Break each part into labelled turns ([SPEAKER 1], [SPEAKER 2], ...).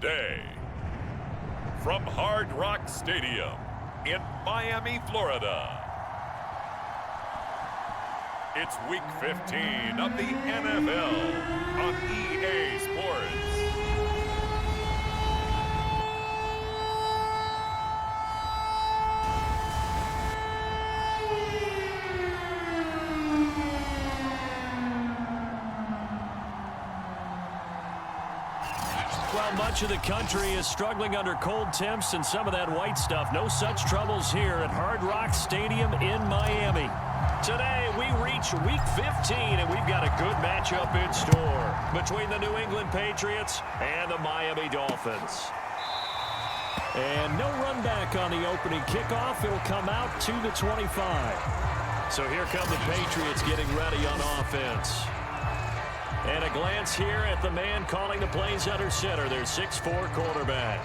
[SPEAKER 1] today. From Hard Rock Stadium in Miami, Florida, it's Week 15 of the NFL on EA Sports.
[SPEAKER 2] Well, much of the country is struggling under cold temps and some of that white stuff. No such troubles here at Hard Rock Stadium in Miami. Today, we reach Week 15, and we've got a good matchup in store between the New England Patriots and the Miami Dolphins. And no run back on the opening kickoff. It'll come out to the 25. So here come the Patriots getting ready on offense. And a glance here at the man calling the plays under center, their 6'4" quarterback.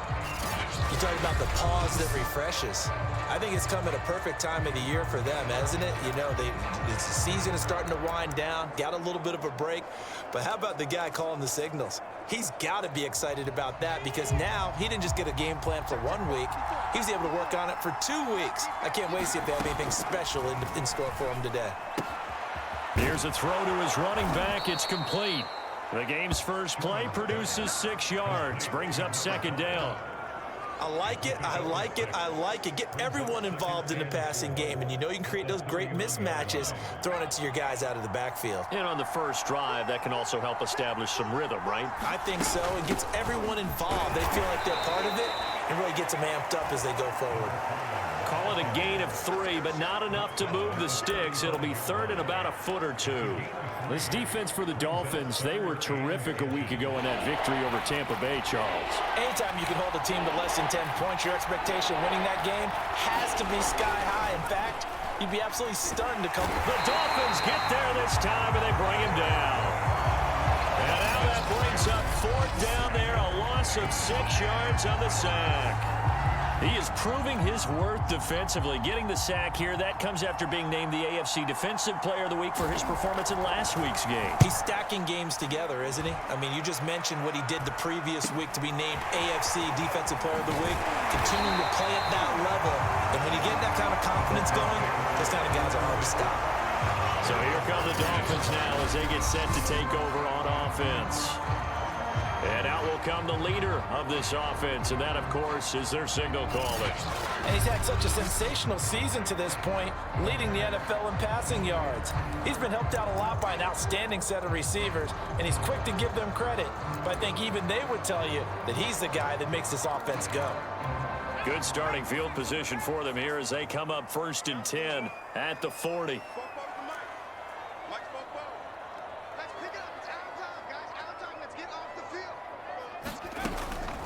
[SPEAKER 3] You talk about the pause that refreshes. I think it's come at a perfect time of the year for them, hasn't it? You know, the season is starting to wind down, got a little bit of a break. But how about the guy calling the signals? He's got to be excited about that because now he didn't just get a game plan for 1 week. He was able to work on it for 2 weeks. I can't wait to see if they have anything special in store for him today.
[SPEAKER 2] Here's a throw to his running back. It's complete. The game's first play produces 6 yards. Brings up second down.
[SPEAKER 3] I like it. I like it. I like it. Get everyone involved in the passing game. And you know you can create those great mismatches throwing it to your guys out of the backfield.
[SPEAKER 2] And on the first drive, that can also help establish some rhythm, right?
[SPEAKER 3] I think so. It gets everyone involved. They feel like they're part of it and really gets them amped up as they go forward.
[SPEAKER 2] Call it a gain of 3, but not enough to move the sticks. It'll be third and about a foot or two. This defense for the Dolphins, they were terrific a week ago in that victory over Tampa Bay, Charles.
[SPEAKER 3] Anytime you can hold a team to less than 10 points, your expectation of winning that game has to be sky high. In fact, you'd be absolutely stunned to come.
[SPEAKER 2] The Dolphins get there this time, and they bring him down. And now that brings up fourth down there, a loss of 6 yards on the sack. He is proving his worth defensively, getting the sack here. That comes after being named the AFC Defensive Player of the Week for his performance in last week's game.
[SPEAKER 3] He's stacking games together, isn't he? I mean, you just mentioned what he did the previous week to be named AFC Defensive Player of the Week, continuing to play at that level. And when you get that kind of confidence going, those kind of guys are hard to stop.
[SPEAKER 2] So here come the Dolphins now as they get set to take over on offense. And out will come the leader of this offense, and that, of course, is their signal caller.
[SPEAKER 3] And he's had such a sensational season to this point, leading the NFL in passing yards. He's been helped out a lot by an outstanding set of receivers, and he's quick to give them credit. But I think even they would tell you that he's the guy that makes this offense go.
[SPEAKER 2] Good starting field position for them here as they come up 1st and 10 at the 40.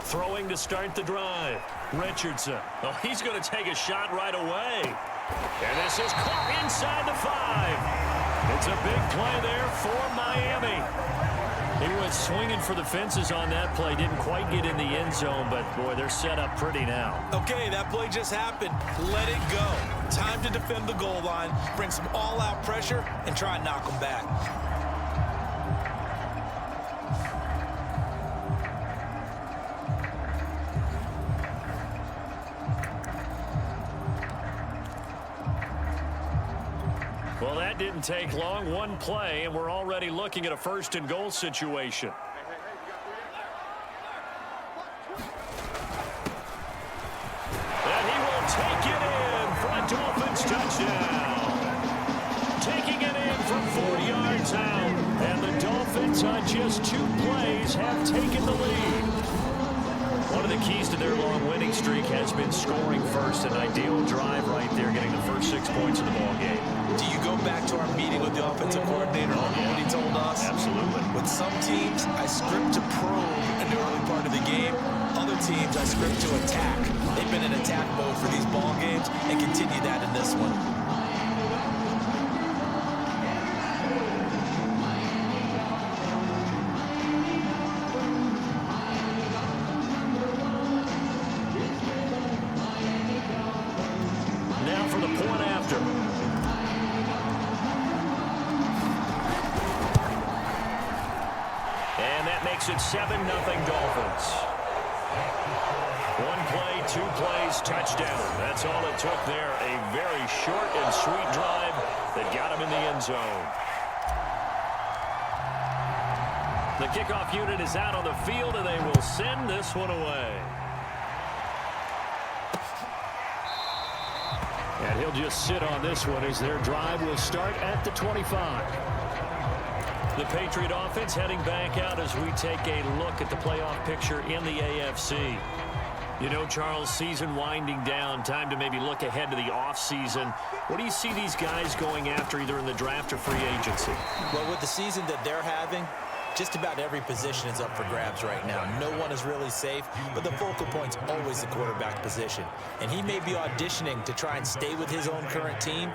[SPEAKER 2] Throwing to start the drive. Richardson. Oh, he's going to take a shot right away. And this is caught inside the 5. It's a big play there for Miami. He was swinging for the fences on that play. Didn't quite get in the end zone, but, boy, they're set up pretty now.
[SPEAKER 3] Okay, that play just happened. Let it go. Time to defend the goal line, bring some all-out pressure, and try and knock them back.
[SPEAKER 2] Well, that didn't take long. One play, and we're already looking at a 1st and goal situation. And he will take it in for a Dolphins touchdown. Taking it in from 4 yards out. And the Dolphins, on just 2 plays, have taken the lead. One of the keys to their long winning streak has been scoring first. An ideal drive right there, getting the first 6 points of the ball game.
[SPEAKER 3] Do you go back to our meeting with the offensive coordinator? Remember what he told us?
[SPEAKER 2] Absolutely.
[SPEAKER 3] With some teams, I script to probe in the early part of the game. Other teams, I script to attack. They've been in attack mode for these ball games and continue that in this one.
[SPEAKER 2] Now for the point after. And that makes it 7-0 Dolphins. One play, 2 plays, touchdown. That's all it took there. A very short and sweet drive that got him in the end zone. The kickoff unit is out on the field, and they will send this one away. And he'll just sit on this one as their drive will start at the 25. The Patriot offense heading back out as we take a look at the playoff picture in the AFC. You know, Charles, season winding down, time to maybe look ahead to the offseason. What do you see these guys going after either in the draft or free agency?
[SPEAKER 3] Well, with the season that they're having, just about every position is up for grabs right now. No one is really safe, but the focal point's always the quarterback position. And he may be auditioning to try and stay with his own current team.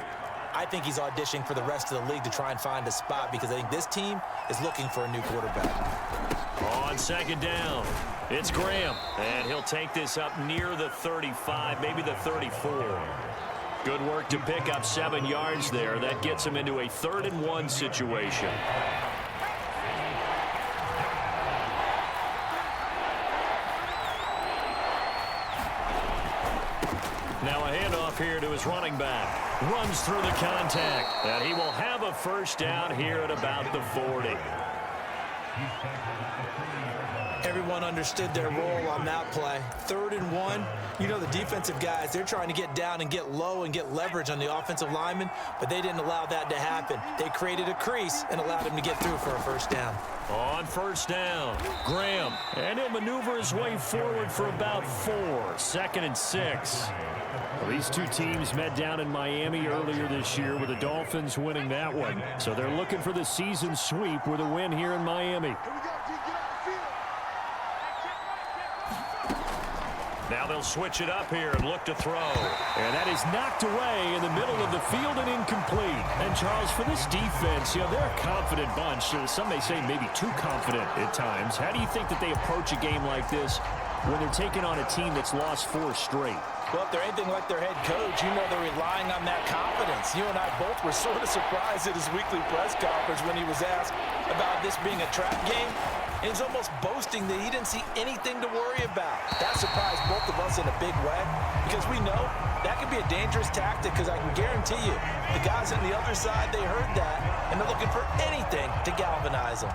[SPEAKER 3] I think he's auditioning for the rest of the league to try and find a spot because I think this team is looking for a new quarterback.
[SPEAKER 2] On second down, it's Graham, and he'll take this up near the 35, maybe the 34. Good work to pick up 7 yards there. That gets him into a 3rd-and-1 situation. Now a handoff here to his running back. Runs through the contact. And he will have a first down here at about the 40.
[SPEAKER 3] Everyone understood their role on that play. 3rd-and-1. You know, the defensive guys, they're trying to get down and get low and get leverage on the offensive lineman, but they didn't allow that to happen. They created a crease and allowed him to get through for a first down.
[SPEAKER 2] On first down, Graham. And he'll maneuver his way forward for about 4. 2nd and 6. Well, these two teams met down in Miami earlier this year with the Dolphins winning that one. So they're looking for the season sweep with a win here in Miami. Now they'll switch it up here and look to throw. And that is knocked away in the middle of the field and incomplete. And, Charles, for this defense, you know, they're a confident bunch. Some may say maybe too confident at times. How do you think that they approach a game like this when they're taking on a team that's lost 4 straight?
[SPEAKER 3] Well, if they're anything like their head coach, you know they're relying on that confidence. You and I both were sort of surprised at his weekly press conference when he was asked about this being a trap game. And he's almost boasting that he didn't see anything to worry about. That surprised both of us in a big way because we know that could be a dangerous tactic because I can guarantee you the guys on the other side, they heard that, and they're looking for anything to galvanize them.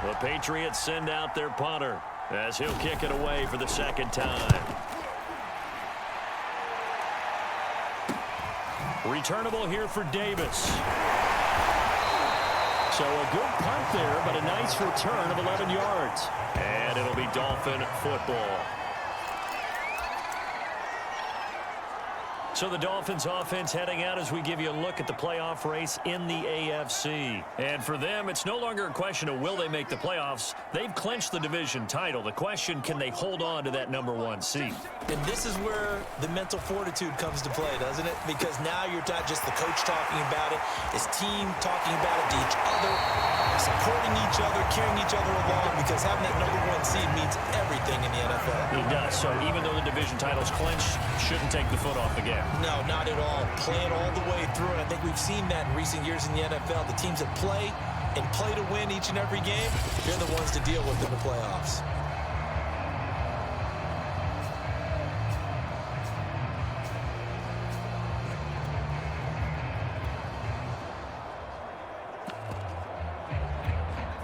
[SPEAKER 2] The Patriots send out their punter as he'll kick it away for the 2nd time. Returnable here for Davis. So a good punt there, but a nice return of 11 yards. And it'll be Dolphin football. So the Dolphins offense heading out as we give you a look at the playoff race in the AFC. And for them, it's no longer a question of will they make the playoffs. They've clinched the division title. The question, can they hold on to that #1 seed?
[SPEAKER 3] And this is where the mental fortitude comes to play, doesn't it? Because now you're not just the coach talking about it, his team talking about it to each other, supporting each other, carrying each other along, because having that #1 seed means everything in the NFL.
[SPEAKER 2] It does. So even though the division title's clinched, shouldn't take the foot off the gas.
[SPEAKER 3] No, not at all. Play it all the way through, and I think we've seen that in recent years in the NFL. The teams that play and play to win each and every game, they're the ones to deal with in the playoffs.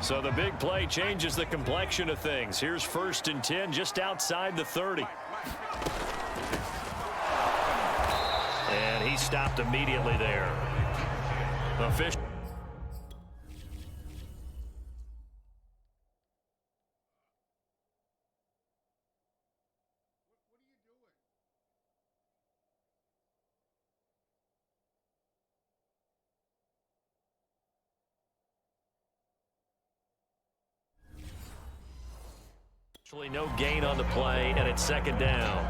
[SPEAKER 2] So the big play changes the complexion of things. Here's 1st and 10 just outside the 30. And he stopped immediately there. Official. No gain on the play, and it's 2nd down.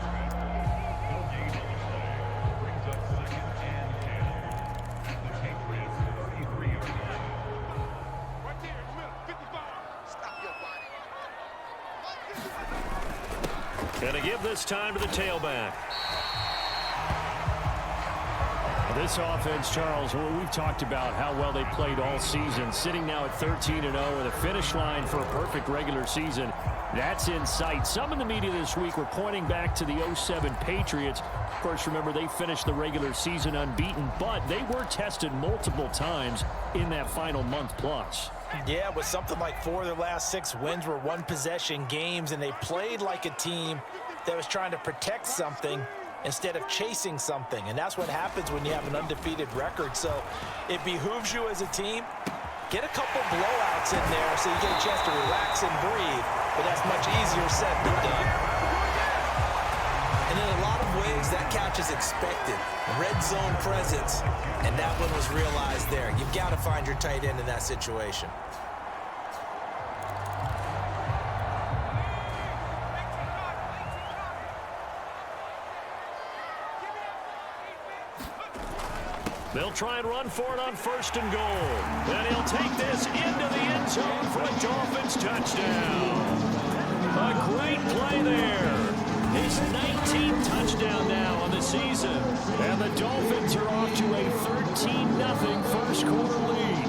[SPEAKER 2] Going to give this time to the tailback. This offense, Charles, we've talked about how well they played all season, sitting now at 13-0 with a finish line for a perfect regular season. That's in sight. Some in the media this week were pointing back to the 07 Patriots. Of course, remember, they finished the regular season unbeaten, but they were tested multiple times in that final month plus.
[SPEAKER 3] Yeah, with something like 4 of their last 6 wins were one-possession games, and they played like a team that was trying to protect something instead of chasing something. And that's what happens when you have an undefeated record. So it behooves you as a team, get a couple blowouts in there so you get a chance to relax and breathe. But that's much easier said than done. And in a lot of ways, that catch is expected. Red zone presence, and that one was realized there. You've got to find your tight end in that situation.
[SPEAKER 2] They'll try and run for it on 1st and goal. Then he'll take this into the end zone for a Dolphins touchdown. A great play there. His 19th touchdown now on the season. And the Dolphins are off to a 13-0 first quarter lead.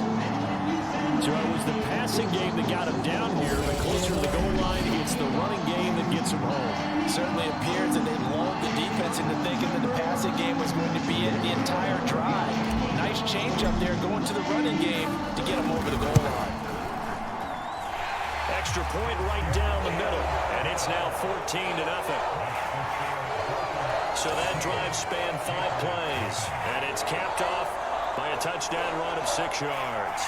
[SPEAKER 2] So it was the passing game that got him down here, but closer to the goal line, it's the running game that gets him home.
[SPEAKER 3] It certainly appears that they lulled the defense into thinking that the passing game was going to be it the entire drive. Nice change up there going to the running game to get him over the goal line.
[SPEAKER 2] Extra point right down the middle, and it's now 14-0. So that drive spanned 5 plays, and it's capped off by a touchdown run of 6 yards.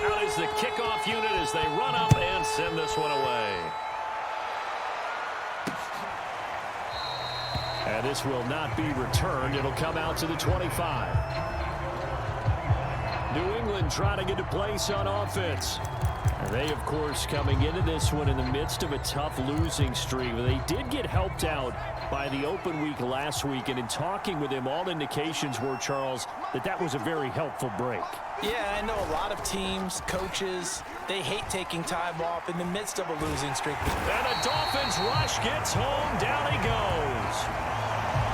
[SPEAKER 2] Out is the kickoff unit as they run up and send this one away. And this will not be returned. It'll come out to the 25. New England trying to get a place on offense. And they, of course, coming into this one in the midst of a tough losing streak. They did get helped out by the open week last week. And in talking with him, all indications were, Charles, that was a very helpful break.
[SPEAKER 3] Yeah, I know a lot of teams, coaches, they hate taking time off in the midst of a losing streak.
[SPEAKER 2] And a Dolphins rush gets home. Down he goes.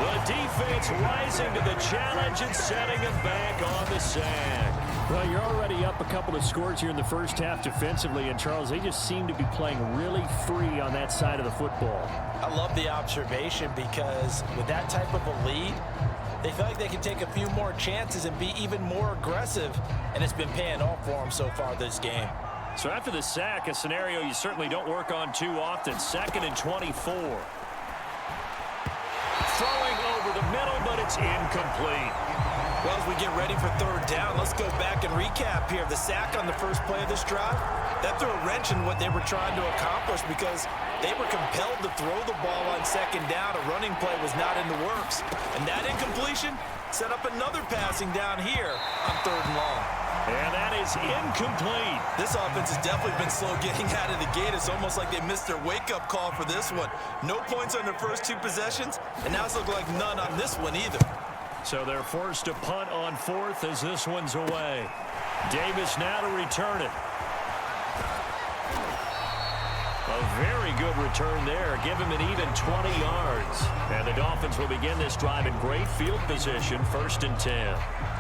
[SPEAKER 2] The defense rising to the challenge and setting him back on the sack. Well, you're already up a couple of scores here in the first half defensively, and Charles, they just seem to be playing really free on that side of the football.
[SPEAKER 3] I love the observation because with that type of a lead, they feel like they can take a few more chances and be even more aggressive, and it's been paying off for them so far this game.
[SPEAKER 2] So after the sack, a scenario you certainly don't work on too often, 2nd and 24. Throwing over the middle, but it's incomplete.
[SPEAKER 3] Well, as we get ready for 3rd down, let's go back and recap here. The sack on the first play of this drive, that threw a wrench in what they were trying to accomplish because they were compelled to throw the ball on 2nd down. A running play was not in the works. And that incompletion set up another passing down here on 3rd and long.
[SPEAKER 2] And that is incomplete.
[SPEAKER 3] This offense has definitely been slow getting out of the gate. It's almost like they missed their wake-up call for this one. No points on their first 2 possessions, and now it's looking like none on this one either.
[SPEAKER 2] So they're forced to punt on 4th as this one's away. Davis now to return it. A very good return there. Give him an even 20 yards. And the Dolphins will begin this drive in great field position, 1st and 10.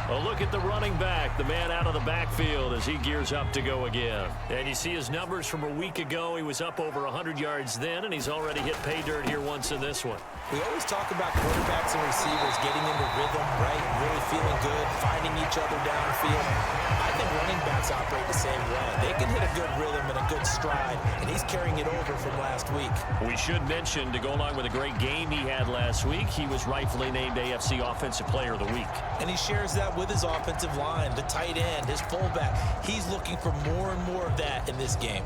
[SPEAKER 2] A look at the running back, the man out of the backfield as he gears up to go again. And you see his numbers from a week ago. He was up over 100 yards then, and he's already hit pay dirt here once in this one.
[SPEAKER 3] We always talk about quarterbacks and receivers getting into rhythm, right? Really feeling good, finding each other downfield. I think running backs operate the same way. They can hit a good rhythm and a good stride, and he's carrying it over from last week.
[SPEAKER 2] We should mention, to go along with a great game he had last week, he was rightfully named AFC Offensive Player of the Week.
[SPEAKER 3] And he shares that with his offensive line, the tight end, his fullback. He's looking for more and more of that in this game.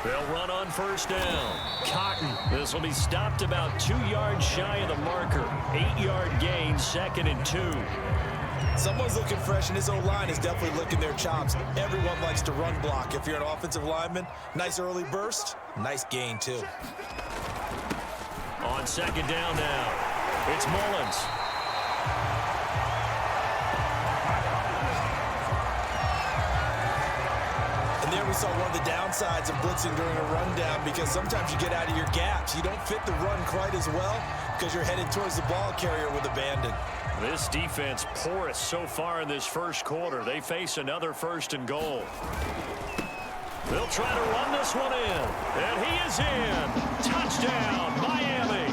[SPEAKER 2] They'll run on 1st down. Cotton. This will be stopped about 2 yards shy of the marker. 8-yard gain, 2nd and 2.
[SPEAKER 3] Someone's looking fresh, and his O-line is definitely licking their chops. Everyone likes to run block. If you're an offensive lineman, nice early burst, nice gain too.
[SPEAKER 2] On second down now, it's Mullins.
[SPEAKER 3] And there we saw one of the downsides of blitzing during a rundown, because sometimes you get out of your gaps. You don't fit the run quite as well because you're headed towards the ball carrier with abandon.
[SPEAKER 2] This defense porous so far in this first quarter. They face another 1st and goal. They'll try to run this one in. And he is in. Touchdown, Miami.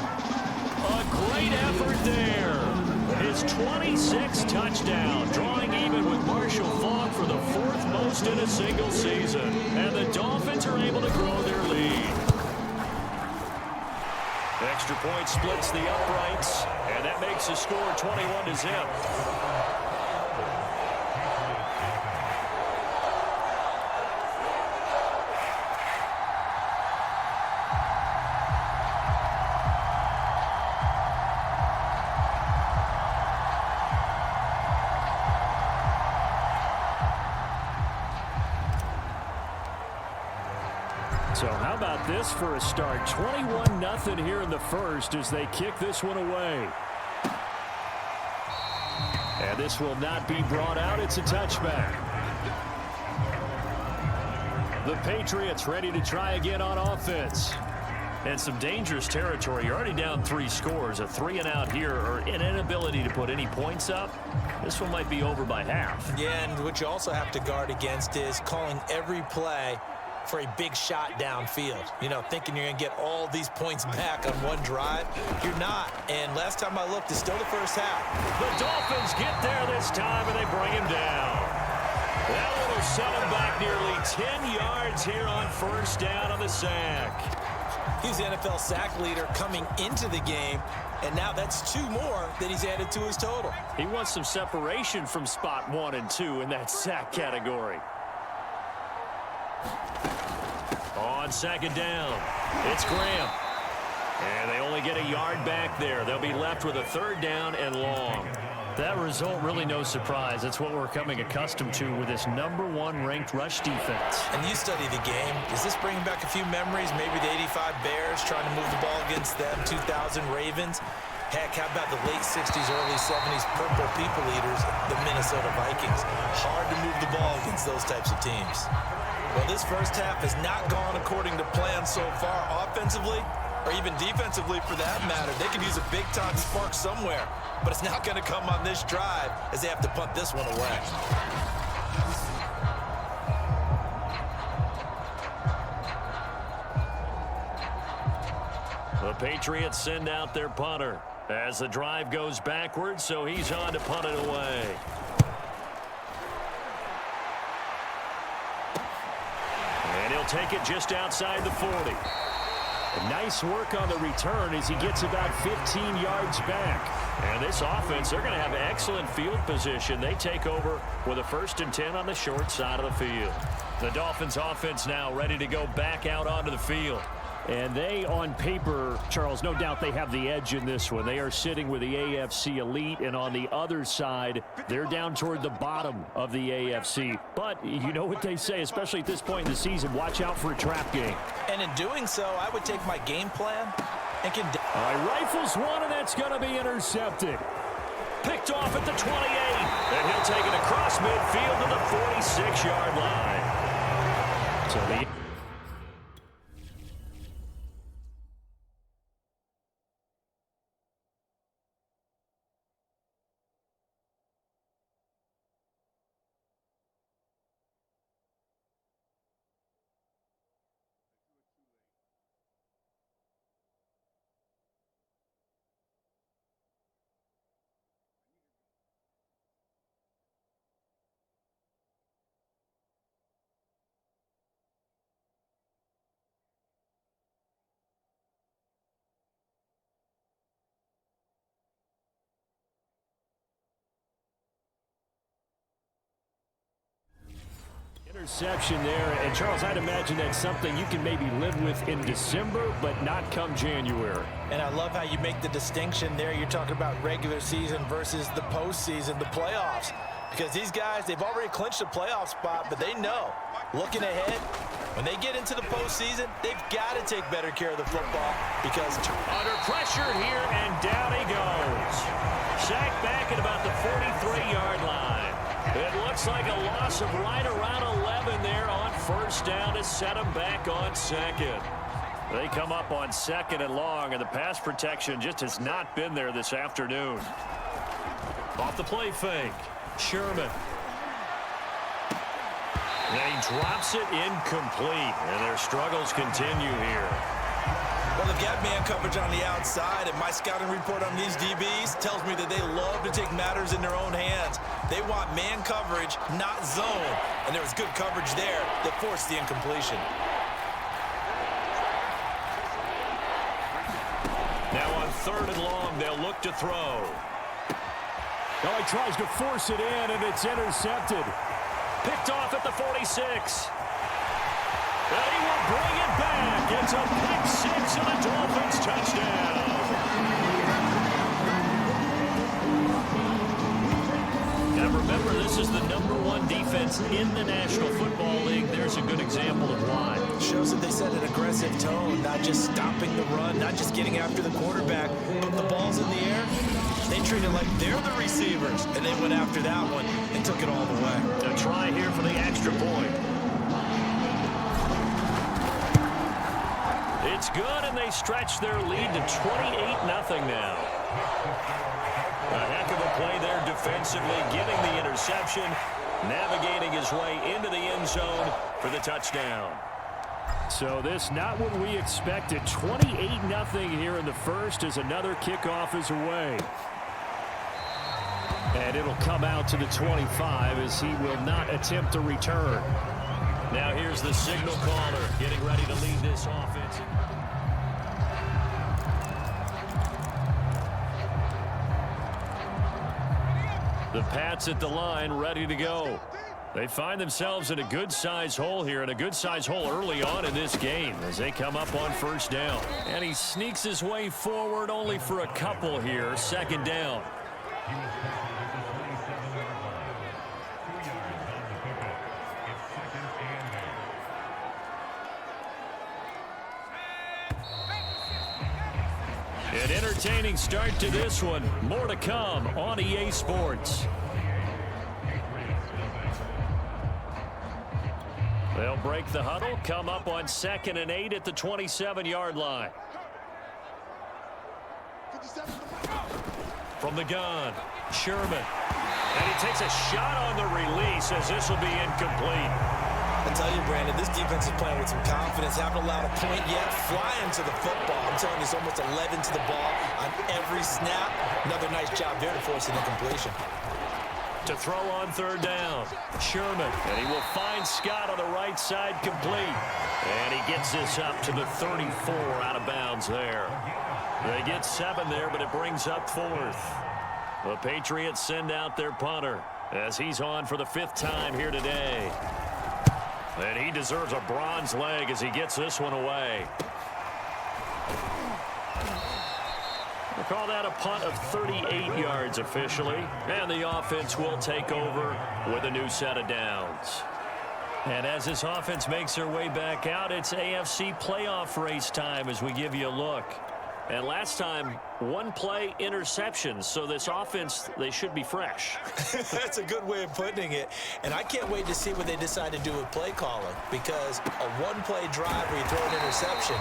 [SPEAKER 2] A great effort there. His 26th touchdown, drawing even with Marshall Faulk for the 4th most in a single season. And the Dolphins are able to grow their lead. Extra point splits the uprights, and that makes the score 21-0. So how about this for a start? 21-0 here in the first as they kick this one away. And this will not be brought out. It's a touchback. The Patriots ready to try again on offense. And some dangerous territory. You're already down 3 scores. A 3-and-out here, or an inability to put any points up. This one might be over by half.
[SPEAKER 3] Yeah, and what you also have to guard against is calling every play for a big shot downfield. You know, thinking you're going to get all these points back on one drive. You're not. And last time I looked, it's still the first half.
[SPEAKER 2] The Dolphins get there this time, and they bring him down. That one will set him back nearly 10 yards here on 1st down on the sack.
[SPEAKER 3] He's the NFL sack leader coming into the game, and now that's 2 more that he's added to his total.
[SPEAKER 2] He wants some separation from spot 1 and 2 in that sack category. On second down, it's Graham. And they only get a yard back there. They'll be left with a 3rd down and long. That result, really no surprise. That's what we're coming accustomed to with this #1 ranked rush defense.
[SPEAKER 3] And you study the game. Is this bringing back a few memories? Maybe the 85 Bears trying to move the ball against them, 2000 Ravens. Heck, how about the late 60s, early 70s Purple People Eaters, the Minnesota Vikings? Hard to move the ball against those types of teams. Well, this first half has not gone according to plan so far offensively, or even defensively for that matter. They could use a big-time spark somewhere, but it's not going to come on this drive as they have to punt this one away.
[SPEAKER 2] The Patriots send out their punter as the drive goes backwards, so he's on to punt it away. And he'll take it just outside the 40. Nice work on the return as he gets about 15 yards back. And this offense, they're going to have excellent field position. They take over with a 1st and 10 on the short side of the field. The Dolphins offense now ready to go back out onto the field. And they, on paper, Charles, no doubt they have the edge in this one. They are sitting with the AFC elite, and on the other side, they're down toward the bottom of the AFC. But you know what they say, especially at this point in the season, watch out for a trap game.
[SPEAKER 3] And in doing so, I would take my game plan and can...
[SPEAKER 2] All right, rifles one, and that's going to be intercepted. Picked off at the 28, and he'll take it across midfield to the 46-yard line. So the... Interception there, and Charles, I'd imagine that's something you can maybe live with in December, but not come January.
[SPEAKER 3] And I love how you make the distinction there. You're talking about regular season versus the postseason, the playoffs. Because these guys, they've already clinched a playoff spot, but they know, looking ahead, When they get into the postseason, they've got to take better care of the football because
[SPEAKER 2] under pressure here, and down he goes. Sacked back at about the 43-yard line. It looks like a loss of right around 11 there on first down to set him back on second. They come up on second and long, and the pass protection just has not been there this afternoon. Off the play fake, Sherman. And he drops it incomplete, and their struggles continue here.
[SPEAKER 3] Well, they've got man coverage on the outside, and my scouting report on these DBs tells me that they love to take matters in their own hands. They want man coverage, not zone. And there was good coverage there that forced the incompletion.
[SPEAKER 2] Now on third and long, they'll look to throw.
[SPEAKER 4] Oh, he tries to force it in, and it's intercepted.
[SPEAKER 2] Picked off at the 46. And he will bring it back. It's a pick six and a Dolphins touchdown. Now remember, this is the #1 defense in the National Football League. There's a good example of why.
[SPEAKER 3] Shows that they set an aggressive tone, not just stopping the run, not just getting after the quarterback, but the ball's in the air. They treat it like they're the receivers, and they went after that one and took it all the way.
[SPEAKER 2] A try here for the extra point. It's good, and they stretch their lead to 28-0 now. A heck of a play there defensively, getting the interception, navigating his way into the end zone for the touchdown.
[SPEAKER 4] So this not what we expected. 28-0 here in the first as another kickoff is away. And it'll come out to the 25 as he will not attempt a return.
[SPEAKER 2] Now here's the signal caller getting ready to lead this offense. The Pats at the line, ready to go. They find themselves in a good-sized hole here, and a good-sized hole early on in this game as they come up on first down. And he sneaks his way forward only for a couple here, second down. An entertaining start to this one. More to come on EA Sports. They'll break the huddle, come up on 2nd and 8 at the 27-yard line. From the gun, Sherman. And he takes a shot on the release as this will be incomplete.
[SPEAKER 3] I tell you, Brandon, this defense is playing with some confidence. Haven't allowed a point yet. Flying to the football. I'm telling you, it's almost 11 to the ball on every snap. Another nice job there to force an incompletion.
[SPEAKER 2] To throw on third down, Sherman. And he will find Scott on the right side complete. And he gets this up to the 34 out of bounds there. They get 7 there, but it brings up 4th. The Patriots send out their punter as he's on for the 5th time here today. And he deserves a bronze leg as he gets this one away. We'll call that a punt of 38 yards officially. And the offense will take over with a new set of downs. And as this offense makes their way back out, it's AFC playoff race time as we give you a look. And last time, 1 play interceptions. So this offense, they should be fresh.
[SPEAKER 3] That's a good way of putting it. And I can't wait to see what they decide to do with play calling. Because a 1-play drive where you throw an interception,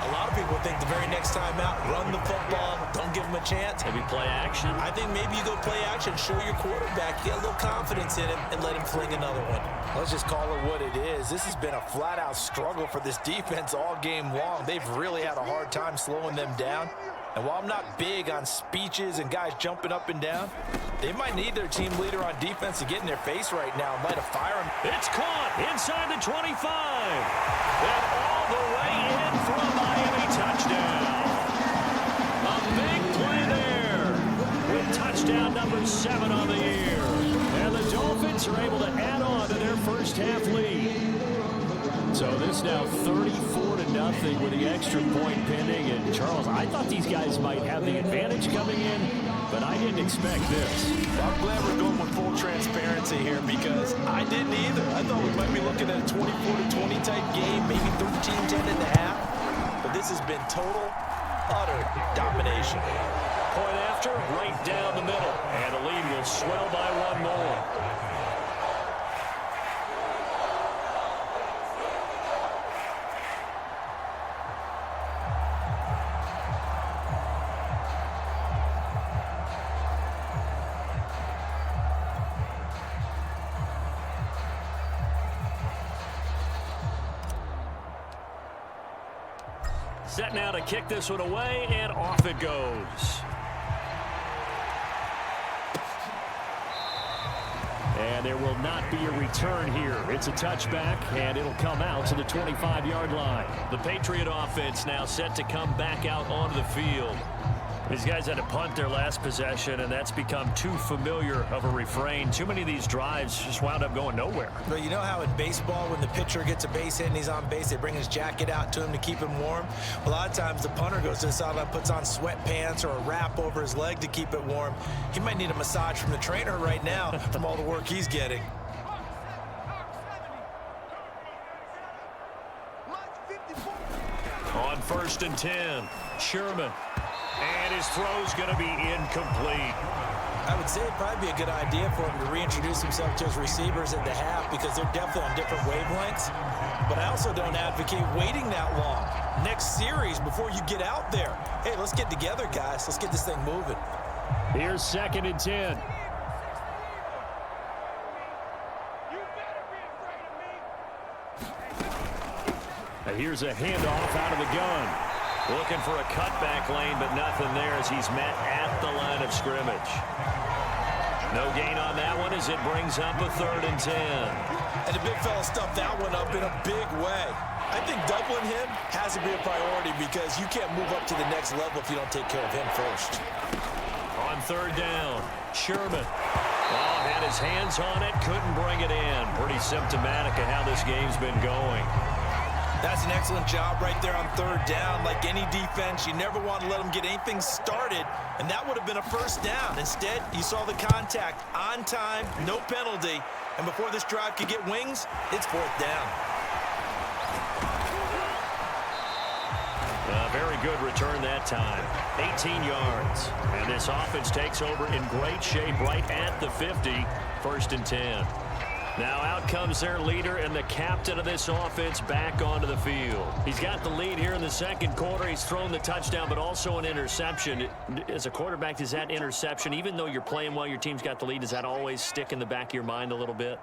[SPEAKER 3] a lot of people think the very next time out, run the football, don't give them a chance.
[SPEAKER 2] Maybe play action?
[SPEAKER 3] I think maybe you go play action, show your quarterback, get a little confidence in him, and let him fling another one. Let's just call it what it is. This has been a flat-out struggle for this defense all game long. They've really had a hard time slowing them down. And while I'm not big on speeches and guys jumping up and down, they might need their team leader on defense to get in their face right now and light a fire.
[SPEAKER 2] It's caught inside the 25. And all the way in for a Miami touchdown. A big play there with touchdown number 7 on the year. And the Dolphins are able to add on to their first half lead.
[SPEAKER 4] So this now 34-0 with the extra point pending. And Charles, I thought these guys might have the advantage coming in. but I didn't expect this.
[SPEAKER 3] I'm glad we're going with full transparency here because I didn't either. I thought we might be looking at a 24-20 type game, maybe 13-10 in the half. But this has been total, utter domination.
[SPEAKER 2] Point after, right down the middle. And the lead will swell by one more. Set now to kick this one away, and off it goes. And there will not be a return here. It's a touchback, and it'll come out to the 25-yard line. The Patriot offense now set to come back out onto the field. These guys had to punt their last possession, and that's become too familiar of a refrain. Too many of these drives just wound up going nowhere.
[SPEAKER 3] Well, you know how in baseball, when the pitcher gets a base hit and he's on base, they bring his jacket out to him to keep him warm? A lot of times the punter goes to the sideline, puts on sweatpants or a wrap over his leg to keep it warm. He might need a massage from the trainer right now from all the work he's getting.
[SPEAKER 2] On 1st and 10, Sherman. And his throw's going to be incomplete.
[SPEAKER 3] I would say it'd probably be a good idea for him to reintroduce himself to his receivers at the half because they're definitely on different wavelengths. But I also don't advocate waiting that long. Next series, before you get out there, hey, let's get together, guys. Let's get this thing moving.
[SPEAKER 4] Here's 2nd and 10.
[SPEAKER 2] Now here's a handoff out of the gun. Looking for a cutback lane, but nothing there as he's met at the line of scrimmage. No gain on that one as it brings up a 3rd and 10.
[SPEAKER 3] And the big fella stuffed that one up in a big way. I think doubling him has to be a priority because you can't move up to the next level if you don't take care of him first.
[SPEAKER 2] On 3rd down, Sherman. Oh, had his hands on it, couldn't bring it in. Pretty symptomatic of how this game's been going.
[SPEAKER 3] That's an excellent job right there on 3rd down. Like any defense, you never want to let them get anything started, and that would have been a 1st down. Instead, you saw the contact on time, no penalty, and before this drive could get wings, it's 4th down.
[SPEAKER 2] A very good return that time. 18 yards. And this offense takes over in great shape right at the 50. 1st and 10. Now out comes their leader and the captain of this offense back onto the field. He's got the lead here in the 2nd quarter. He's thrown the touchdown, but also an interception. As a quarterback, does that interception, even though you're playing well, your team's got the lead, does that always stick in the back of your mind a little bit?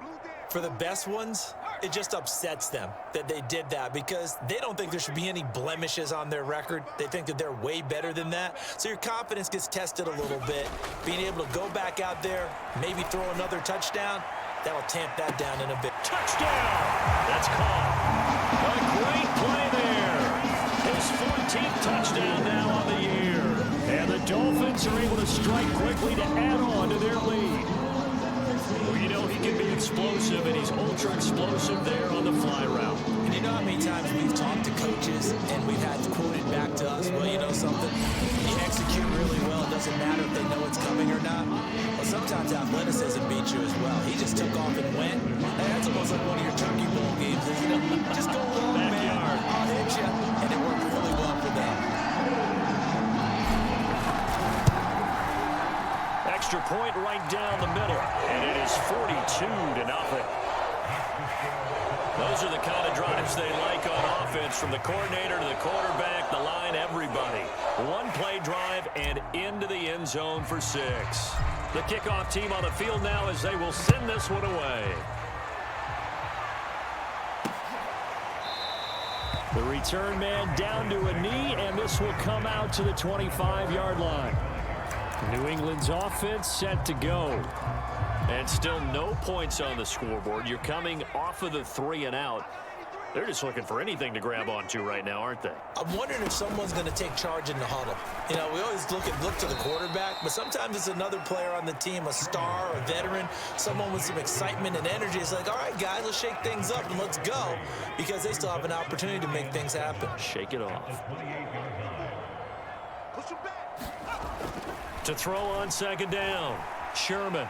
[SPEAKER 3] For the best ones, it just upsets them that they did that because they don't think there should be any blemishes on their record. They think that they're way better than that. So your confidence gets tested a little bit. Being able to go back out there, maybe throw another touchdown, that'll tamp that down in a bit.
[SPEAKER 2] Touchdown! That's caught. A great play there. His 14th touchdown now on the year.
[SPEAKER 4] And the Dolphins are able to strike quickly to add on to their lead.
[SPEAKER 2] Well, you know he can be explosive, and he's ultra explosive there on the fly route.
[SPEAKER 3] And you know how many times we've talked to coaches and we've had quoted back to us, well, you know something? You execute really well. It doesn't matter if they know it's coming or not. Well, sometimes athleticism beats you as well. He just took off and went. Hey, that's almost like one of your Turkey Bowl games, isn't it? Just go long, man. I'll hit you. And it worked really well for them.
[SPEAKER 2] Extra point right down the middle, and it is 42-0. Those are the kind of drives they like on offense, from the coordinator to the quarterback, the line, everybody. One play drive and into the end zone for 6. The kickoff team on the field now as they will send this one away.
[SPEAKER 4] The return man down to a knee, and this will come out to the 25-yard line. New England's offense set to go.
[SPEAKER 2] And still no points on the scoreboard. You're coming off of the 3 and out. They're just looking for anything to grab onto right now, aren't they?
[SPEAKER 3] I'm wondering if someone's going to take charge in the huddle. You know, we always look to the quarterback, but sometimes it's another player on the team, a star, a veteran, someone with some excitement and energy. It's like, all right, guys, let's shake things up and let's go, because they still have an opportunity to make things happen.
[SPEAKER 2] Shake it off. To throw on second down, Sherman.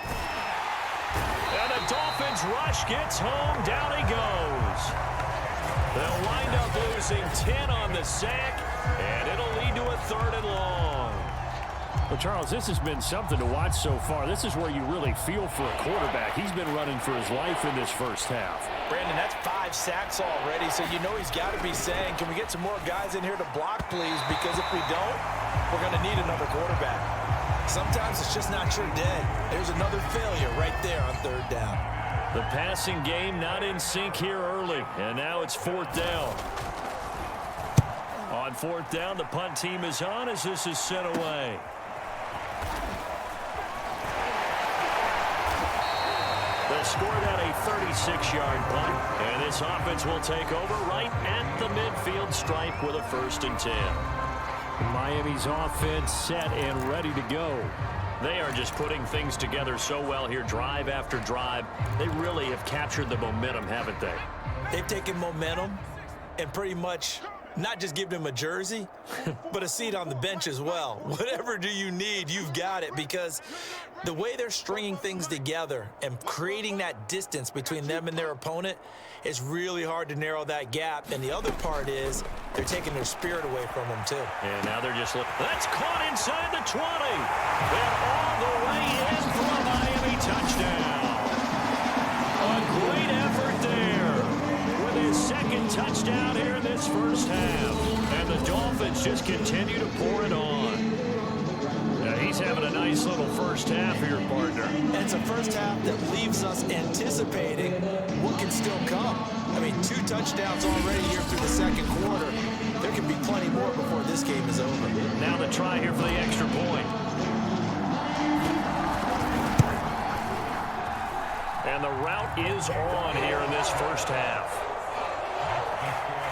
[SPEAKER 2] And the Dolphins rush gets home. Down he goes. They'll wind up losing 10 on the sack, and it'll lead to a 3rd and long.
[SPEAKER 4] Well, Charles, this has been something to watch so far. This is where you really feel for a quarterback. He's been running for his life in this first half.
[SPEAKER 3] Brandon, that's 5 sacks already, so you know he's got to be saying, can we get some more guys in here to block, please? Because if we don't, we're going to need another quarterback. Sometimes it's just not your day. There's another failure right there on 3rd down.
[SPEAKER 2] The passing game not in sync here early, and now it's 4th down. On 4th down, the punt team is on as this is sent away. They'll score that a 36-yard punt, and this offense will take over right at the midfield stripe with a 1st and 10.
[SPEAKER 4] Miami's offense set and ready to go.
[SPEAKER 2] They are just putting things together so well here, drive after drive. They really have captured the momentum, haven't they?
[SPEAKER 3] They've taken momentum and pretty much not just given him a jersey, but a seat on the bench as well. Whatever do you need, you've got it, because the way they're stringing things together and creating that distance between them and their opponent is really hard to narrow that gap. And the other part is they're taking their spirit away from them, too.
[SPEAKER 2] And now they're just looking. That's caught inside the 20. And all the way in for a Miami touchdown. A great effort there with his 2nd touchdown here in this first half. And the Dolphins just continue to pour it on. Now he's having a nice little first half here, partner.
[SPEAKER 3] And it's a first half that leaves us anticipating what can still come. I mean, 2 touchdowns already here through the 2nd quarter. There can be plenty more before this game is over.
[SPEAKER 2] Now the try here for the extra point. And the route is on here in this first half.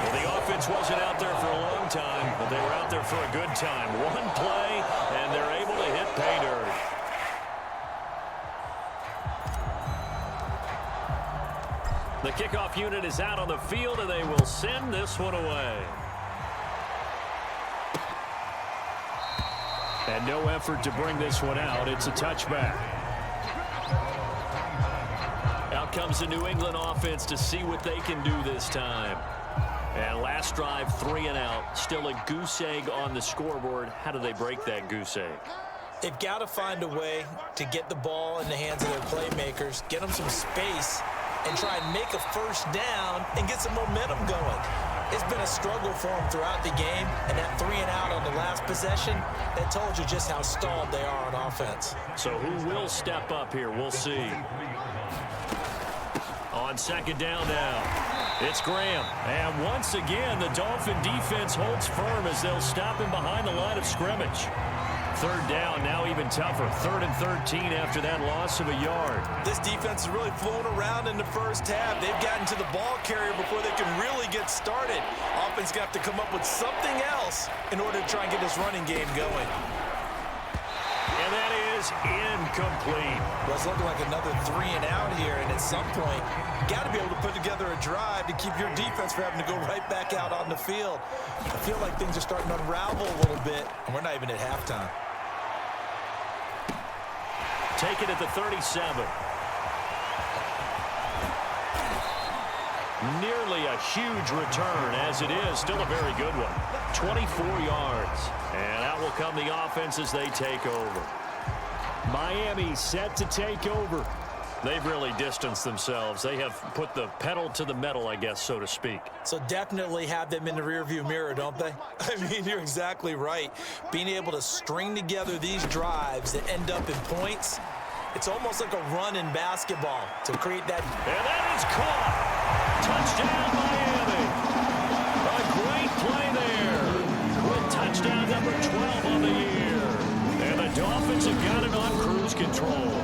[SPEAKER 2] Well, the offense wasn't out there for a long time, but they were out there for a good time. One play, and they're able to hit pay dirt. The kickoff unit is out on the field, and they will send this one away.
[SPEAKER 4] And no effort to bring this one out. It's a touchback.
[SPEAKER 2] Out comes the New England offense to see what they can do this time. And last drive, 3 and out. Still a goose egg on the scoreboard. How do they break that goose egg?
[SPEAKER 3] They've got to find a way to get the ball in the hands of their playmakers, get them some space, and try and make a 1st down and get some momentum going. It's been a struggle for them throughout the game, and that 3 and out on the last possession, that told you just how stalled they are on offense.
[SPEAKER 2] So who will step up here? We'll see. On 2nd down now, it's Graham. And once again, the Dolphin defense holds firm as they'll stop him behind the line of scrimmage. 3rd down, now even tougher. 3rd and 13 after that loss of a yard.
[SPEAKER 3] This defense has really flown around in the first half. They've gotten to the ball carrier before they can really get started. Offense got to come up with something else in order to try and get this running game going.
[SPEAKER 2] And that is incomplete.
[SPEAKER 3] Well, it's looking like another 3 and out here, and at some point, you got to be able to put together a drive to keep your defense from having to go right back out on the field. I feel like things are starting to unravel a little bit, and we're not even at halftime.
[SPEAKER 2] Take it at the 37. Nearly a huge return, as it is. Still a very good one. 24 yards. And out will come the offense as they take over.
[SPEAKER 4] Miami set to take over.
[SPEAKER 2] They've really distanced themselves. They have put the pedal to the metal, I guess, so to speak.
[SPEAKER 3] So definitely have them in the rearview mirror, don't they? I mean, you're exactly right. Being able to string together these drives that end up in points, it's almost like a run in basketball to create that.
[SPEAKER 2] And that is caught. Touchdown, Miami. A great play there with touchdown number 12 on the year. And the Dolphins have got it on cruise control.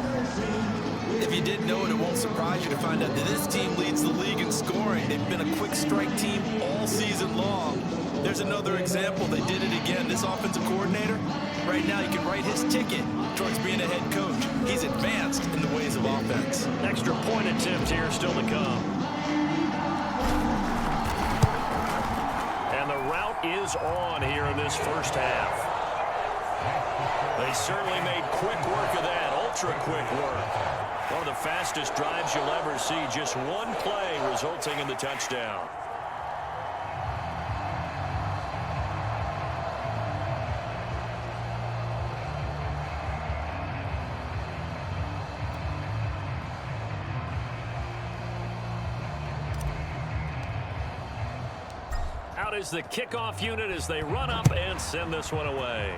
[SPEAKER 3] If you didn't know it, it won't surprise you to find out that this team leads the league in scoring. They've been a quick strike team all season long. There's another example. They did it again. This offensive coordinator, right now, you can write his ticket towards being a head coach. He's advanced in the ways of offense.
[SPEAKER 2] Extra point attempt here still to come. And the route is on here in this first half. They certainly made quick work of that, ultra-quick work. One of the fastest drives you'll ever see, just one play resulting in the touchdown. Out is the kickoff unit as they run up and send this one away.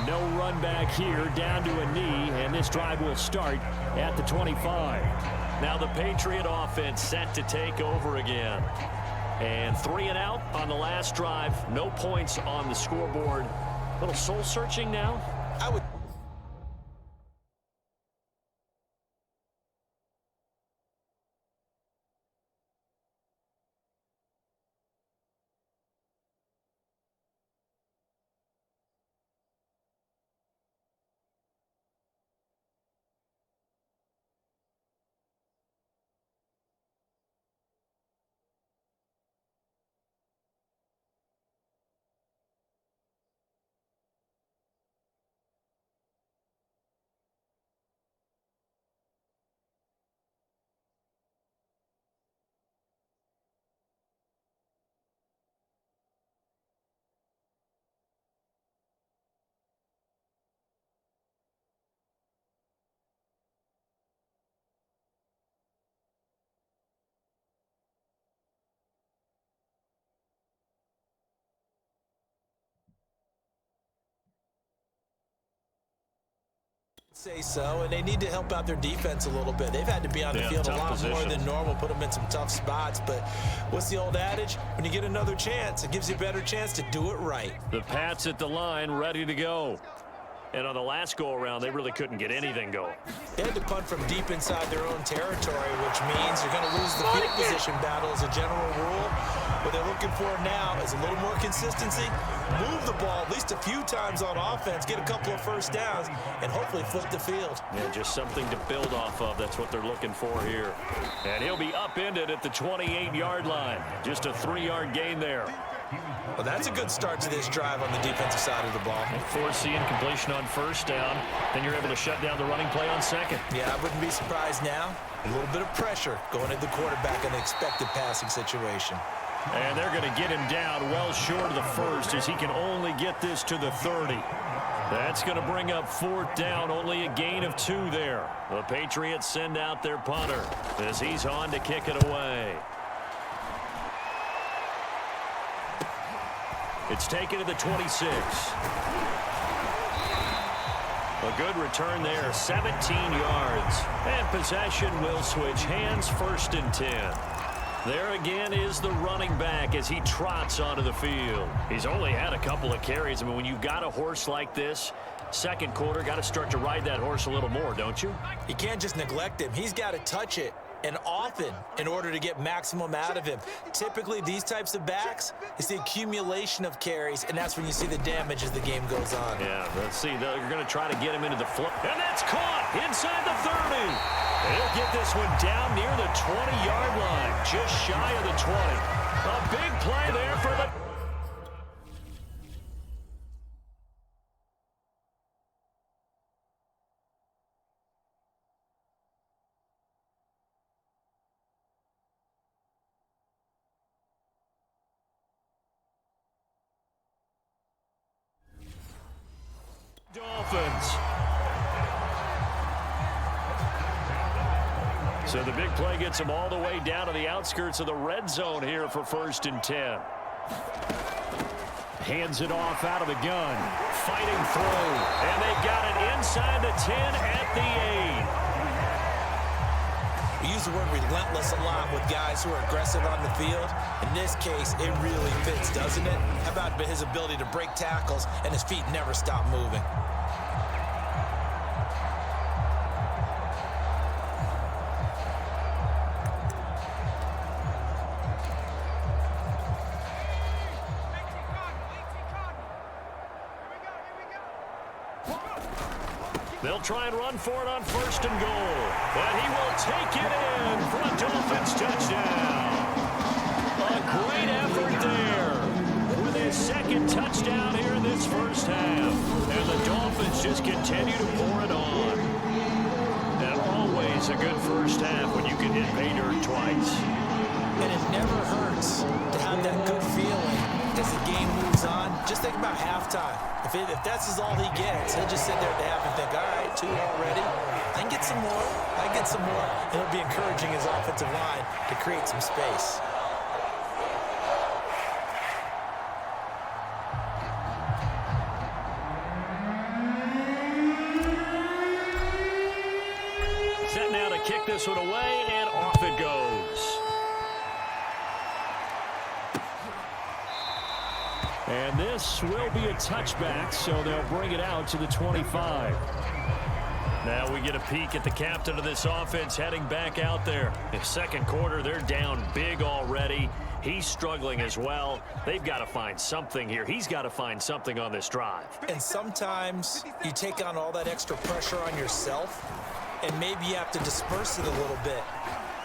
[SPEAKER 4] No run back here, down to a knee, and this drive will start at the 25.
[SPEAKER 2] Now the Patriot offense set to take over again. And 3 and out on the last drive. No points on the scoreboard. A little soul-searching now.
[SPEAKER 3] I would say so, and they need to help out their defense a little bit. They've had to be on the field a lot more than normal, put them in some tough spots. But what's the old adage? When you get another chance, it gives you a better chance to do it right.
[SPEAKER 2] The Pats at the line, ready to go. And on the last go-around, they really couldn't get anything going.
[SPEAKER 3] They had to punt from deep inside their own territory, which means you're going to lose the field position battle as a general rule. What they're looking for now is a little more consistency, move the ball at least a few times on offense, get a couple of first downs, and hopefully flip the field.
[SPEAKER 2] Yeah, just something to build off of. That's what they're looking for here. And he'll be upended at the 28-yard line. Just a 3-yard gain there.
[SPEAKER 3] Well, that's a good start to this drive on the defensive side of the ball.
[SPEAKER 2] Force the incompletion on first down. Then you're able to shut down the running play on second.
[SPEAKER 3] Yeah, I wouldn't be surprised now. A little bit of pressure going at the quarterback in an expected passing situation.
[SPEAKER 2] And they're going to get him down well short of the first as he can only get this to the 30. That's going to bring up 4th down, only a gain of 2 there. The Patriots send out their punter as he's on to kick it away. It's taken to the 26. A good return there, 17 yards. And possession will switch hands, 1st and 10. There again is the running back as he trots onto the field. He's only had a couple of carries. I mean, when you've got a horse like this, second quarter, got to start to ride that horse a little more, don't you?
[SPEAKER 3] You can't just neglect him. He's got to touch it, and often, in order to get maximum out of him. Typically, these types of backs, it's the accumulation of carries, and that's when you see the damage as the game goes on.
[SPEAKER 2] Yeah, let's see. They're going to try to get him into the flow. And that's caught inside the 30. He'll get this one down near the 20-yard line, just shy of the 20. A big play there for the... Dolphins. So the big play gets them all the way down to the outskirts of the red zone here for 1st and 10.
[SPEAKER 4] Hands it off out of the gun.
[SPEAKER 2] Fighting through. And they got it inside the 10 at the 8.
[SPEAKER 3] We use the word relentless a lot with guys who are aggressive on the field. In this case, it really fits, doesn't it? How about his ability to break tackles and his feet never stop moving?
[SPEAKER 2] They'll try and run for it on 1st and goal. But he will take it in for a Dolphins touchdown. A great effort there with his his second touchdown here in this first half. And the Dolphins just continue to pour it on. And always a good first half when you can hit pay dirt twice.
[SPEAKER 3] And it never hurts to have that good feeling as the game moves on. Just think about halftime. If that's all he gets, he'll just sit there at the half and think, all right, 2 already. I can get some more. I can get some more. And it'll be encouraging his offensive line to create some space.
[SPEAKER 2] Set now to kick this one away, and off it goes. And this will be a touchback, so they'll bring it out to the 25. Now we get a peek at the captain of this offense heading back out there. In second quarter, they're down big already. He's struggling as well. They've got to find something here. He's got to find something on this drive.
[SPEAKER 3] And sometimes you take on all that extra pressure on yourself, and maybe you have to disperse it a little bit.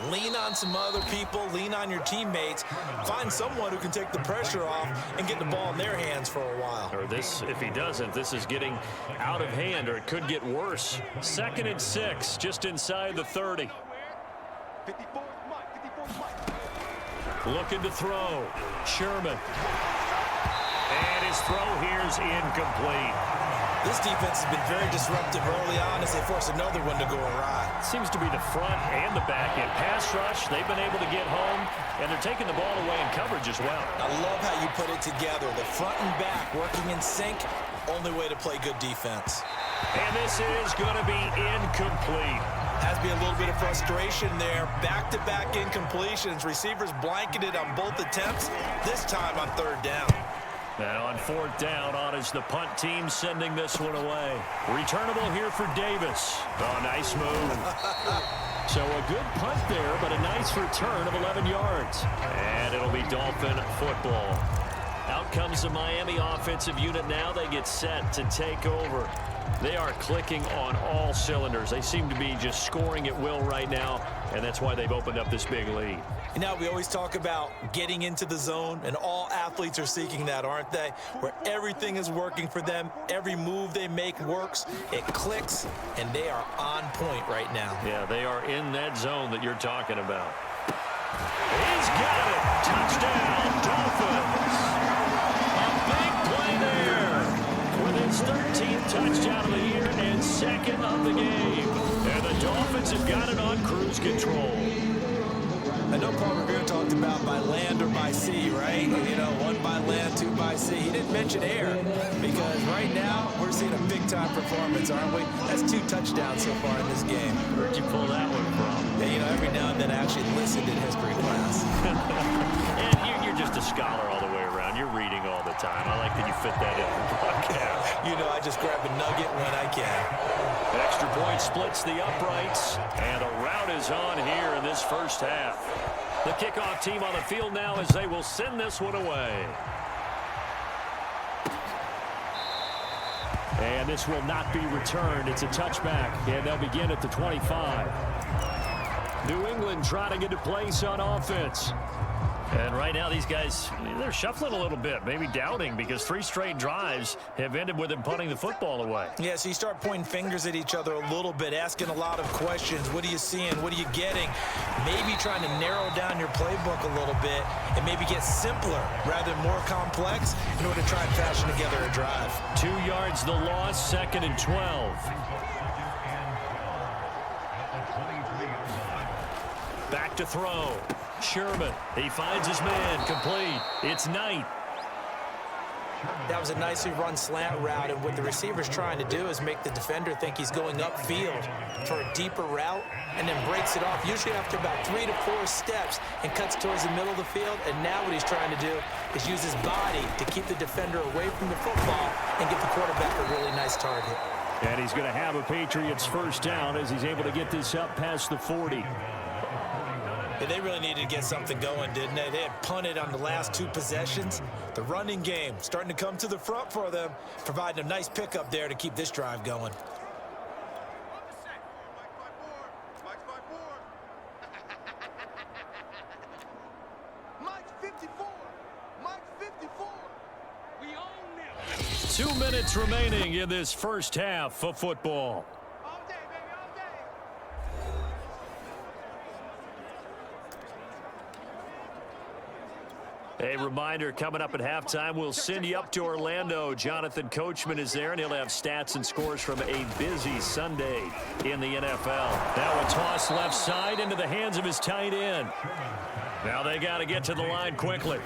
[SPEAKER 3] Lean on some other people, lean on your teammates, find someone who can take the pressure off and get the ball in their hands for a while.
[SPEAKER 2] Or this, if he doesn't, this is getting out of hand, or it could get worse. 2nd and 6, just inside the 30. Looking to throw. Sherman. And his throw here is incomplete.
[SPEAKER 3] This defense has been very disruptive early on as they force another one to go awry.
[SPEAKER 2] Seems to be the front and the back end. Pass rush, they've been able to get home, and they're taking the ball away in coverage as well.
[SPEAKER 3] I love how you put it together. The front and back working in sync, only way to play good defense.
[SPEAKER 2] And this is going to be incomplete.
[SPEAKER 3] Has to be a little bit of frustration there. Back-to-back incompletions. Receivers blanketed on both attempts, this time on 3rd down.
[SPEAKER 2] Now on 4th down, on is the punt team sending this one away. Returnable here for Davis. Oh, nice move. So a good punt there, but a nice return of 11 yards. And it'll be Dolphin football. Out comes the Miami offensive unit now. They get set to take over. They are clicking on all cylinders. They seem to be just scoring at will right now, and that's why they've opened up this big lead.
[SPEAKER 3] You know, we always talk about getting into the zone, and all athletes are seeking that, aren't they? Where everything is working for them, every move they make works, it clicks, and they are on point right now.
[SPEAKER 2] Yeah, they are in that zone that you're talking about. He's got it! Touchdown, Dolphins! A big play there with his 13th touchdown of the year and 2nd of the game. And the Dolphins have got it on cruise control.
[SPEAKER 3] I know Paul Revere talked about by land or by sea, right? You know, 1 by land, 2 by sea. He didn't mention air because right now we're seeing a big-time performance, aren't we? That's 2 touchdowns so far in this game.
[SPEAKER 2] Where'd you pull that one from?
[SPEAKER 3] Yeah, you know, every now and then I actually listened in history class.
[SPEAKER 2] And you're just a scholar all the way around. You're reading all the time. I like that you fit that in the broadcast.
[SPEAKER 3] You know, I just grab a nugget when I can.
[SPEAKER 2] An extra point splits the uprights, and a rout is on here in this first half. The kickoff team on the field now as they will send this one away. And this will not be returned. It's a touchback, and they'll begin at the 25. New England trying to get a place on offense. And right now these guys, they're shuffling a little bit, maybe doubting, because 3 straight drives have ended with them punting the football away.
[SPEAKER 3] Yeah, so you start pointing fingers at each other a little bit, asking a lot of questions. What are you seeing? What are you getting? Maybe trying to narrow down your playbook a little bit and maybe get simpler rather than more complex in order to try and fashion together a drive.
[SPEAKER 2] 2 yards the loss, 2nd and 12. Back to throw. Sherman, he finds his man, complete. It's Knight.
[SPEAKER 3] That was a nicely run slant route, and what the receiver's trying to do is make the defender think he's going upfield for a deeper route and then breaks it off, usually after about 3 to 4 steps, and cuts towards the middle of the field. And now what he's trying to do is use his body to keep the defender away from the football and give the quarterback a really nice target.
[SPEAKER 4] And he's going to have a Patriots first down as he's able to get this up past the 40.
[SPEAKER 3] Yeah, they really needed to get something going, didn't they? They had punted on the last 2 possessions. The running game starting to come to the front for them, providing a nice pickup there to keep this drive going.
[SPEAKER 5] Mike's 54. Mike's 54.
[SPEAKER 2] 2 minutes remaining in this first half of football. A reminder, coming up at halftime, we'll send you up to Orlando. Jonathan Coachman is there, and he'll have stats and scores from a busy Sunday in the NFL. Now a toss left side into the hands of his tight end. Now they got to get to the line quickly.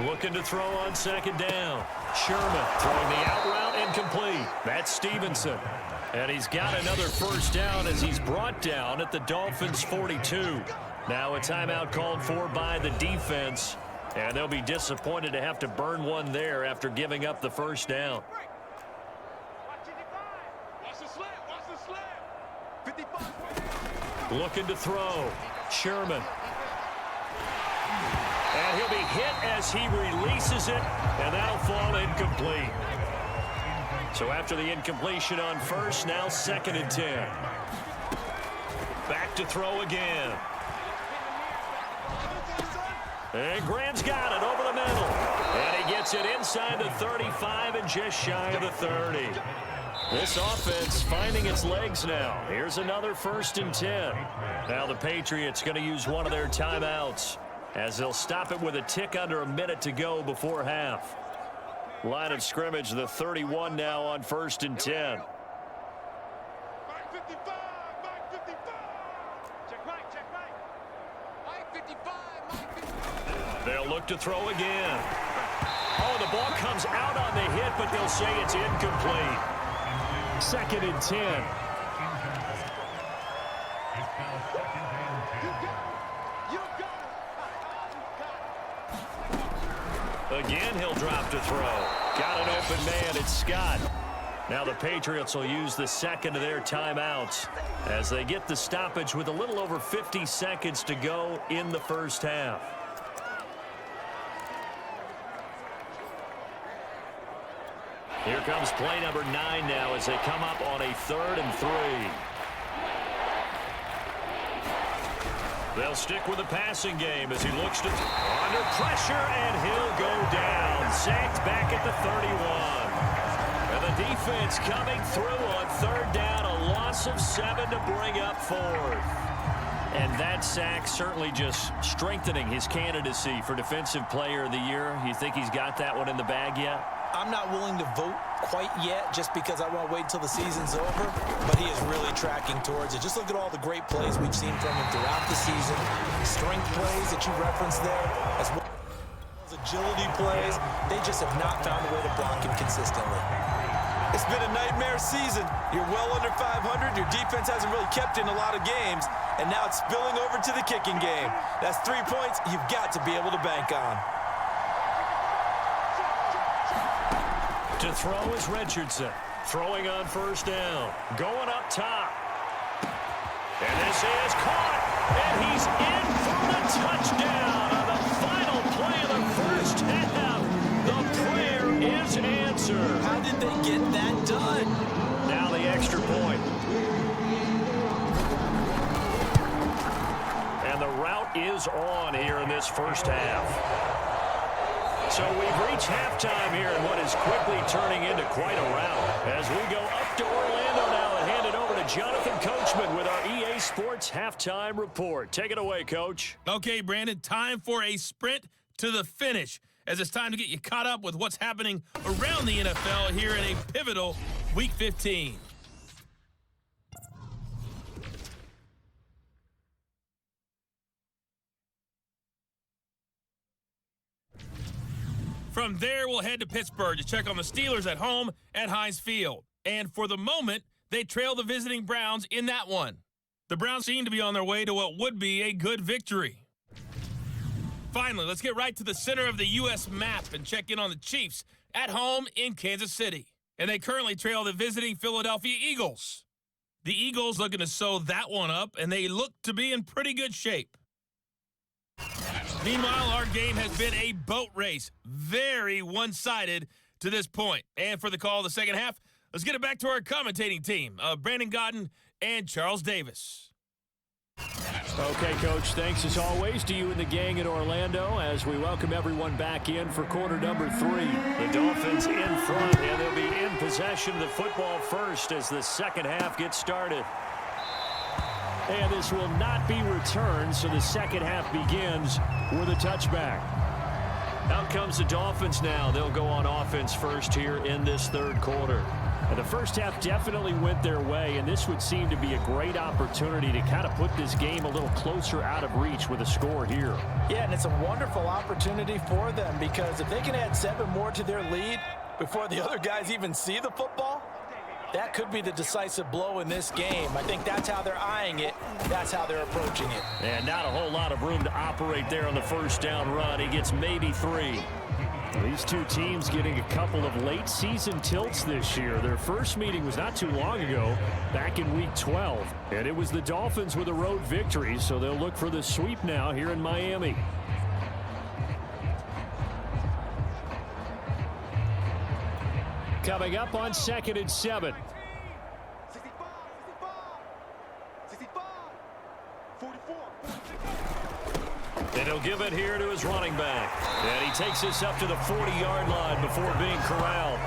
[SPEAKER 2] Looking to throw on second down. Sherman throwing the out route incomplete. That's Stevenson. And he's got another first down as he's brought down at the Dolphins' 42. Now a timeout called for by the defense. And they'll be disappointed to have to burn one there after giving up the first down. Looking to throw. Sherman. And he'll be hit as he releases it, and that'll fall incomplete. So after the incompletion on first, now 2nd and 10. Back to throw again. And Graham's got it over the middle. And he gets it inside the 35 and just shy of the 30. This offense finding its legs now. Here's another 1st and 10. Now the Patriots going to use one of their timeouts as they'll stop it with a tick under a minute to go before half. Line of scrimmage, the 31 now on 1st and 10. They'll look to throw again. Oh, the ball comes out on the hit, but they'll say it's incomplete. 2nd and 10. Again, he'll drop to throw. Got an open man. It's Scott. Now the Patriots will use the 2nd of their timeouts as they get the stoppage with a little over 50 seconds to go in the first half. Here comes play number 9 now as they come up on a 3rd and 3. They'll stick with the passing game as he looks to under pressure, and he'll go down. Sacked back at the 31. And the defense coming through on 3rd down, a loss of 7 to bring up 4th. And that sack certainly just strengthening his candidacy for Defensive Player of the Year. You think he's got that one in the bag yet?
[SPEAKER 3] I'm not willing to vote quite yet just because I want to wait until the season's over, but he is really tracking towards it. Just look at all the great plays we've seen from him throughout the season. Strength plays that you referenced there, as well as agility plays. They just have not found a way to block him consistently.
[SPEAKER 5] It's been a nightmare season. You're well under 500. Your defense hasn't really kept in a lot of games, and now it's spilling over to the kicking game. That's 3 points you've got to be able to bank on.
[SPEAKER 2] To throw is Richardson. Throwing on 1st down. Going up top. And this is caught. And he's in for the touchdown on the final play of the first half. The prayer is answered.
[SPEAKER 3] How did they get that done?
[SPEAKER 2] Now the extra point. And the route is on here in this first half. So we've reached halftime here in what is quickly turning into quite a rout. As we go up to Orlando now and hand it over to Jonathan Coachman with our EA Sports Halftime Report. Take it away, Coach.
[SPEAKER 5] Okay, Brandon, time for a sprint to the finish, as it's time to get you caught up with what's happening around the NFL here in a pivotal Week 15. From there, we'll head to Pittsburgh to check on the Steelers at home at Heinz Field. And for the moment, they trail the visiting Browns in that one. The Browns seem to be on their way to what would be a good victory. Finally, let's get right to the center of the U.S. map and check in on the Chiefs at home in Kansas City. And they currently trail the visiting Philadelphia Eagles. The Eagles looking to sew that one up, and they look to be in pretty good shape. Meanwhile, our game has been a boat race, very one-sided to this point. And for the call of the second half, let's get it back to our commentating team, Brandon Godden and Charles Davis.
[SPEAKER 4] Okay, Coach, thanks as always to you and the gang in Orlando as we welcome everyone back in for quarter number 3.
[SPEAKER 2] The Dolphins in front, and they'll be in possession of the football first as the second half gets started.
[SPEAKER 4] And this will not be returned, so the second half begins with a touchback.
[SPEAKER 2] Out comes the Dolphins now. They'll go on offense first here in this third quarter.
[SPEAKER 4] And the first half definitely went their way, and this would seem to be a great opportunity to kind of put this game a little closer out of reach with a score here.
[SPEAKER 3] Yeah, and it's a wonderful opportunity for them because if they can add 7 more to their lead before the other guys even see the football, that could be the decisive blow in this game. I think that's how they're eyeing it. That's how they're approaching it.
[SPEAKER 2] And not a whole lot of room to operate there on the first down run. He gets maybe 3.
[SPEAKER 4] These two teams getting a couple of late season tilts this year. Their first meeting was not too long ago, back in week 12. And it was the Dolphins with a road victory, so they'll look for the sweep now here in Miami. Coming up on 2nd and 7.
[SPEAKER 2] And he'll give it here to his running back. And he takes this up to the 40-yard line before being corralled.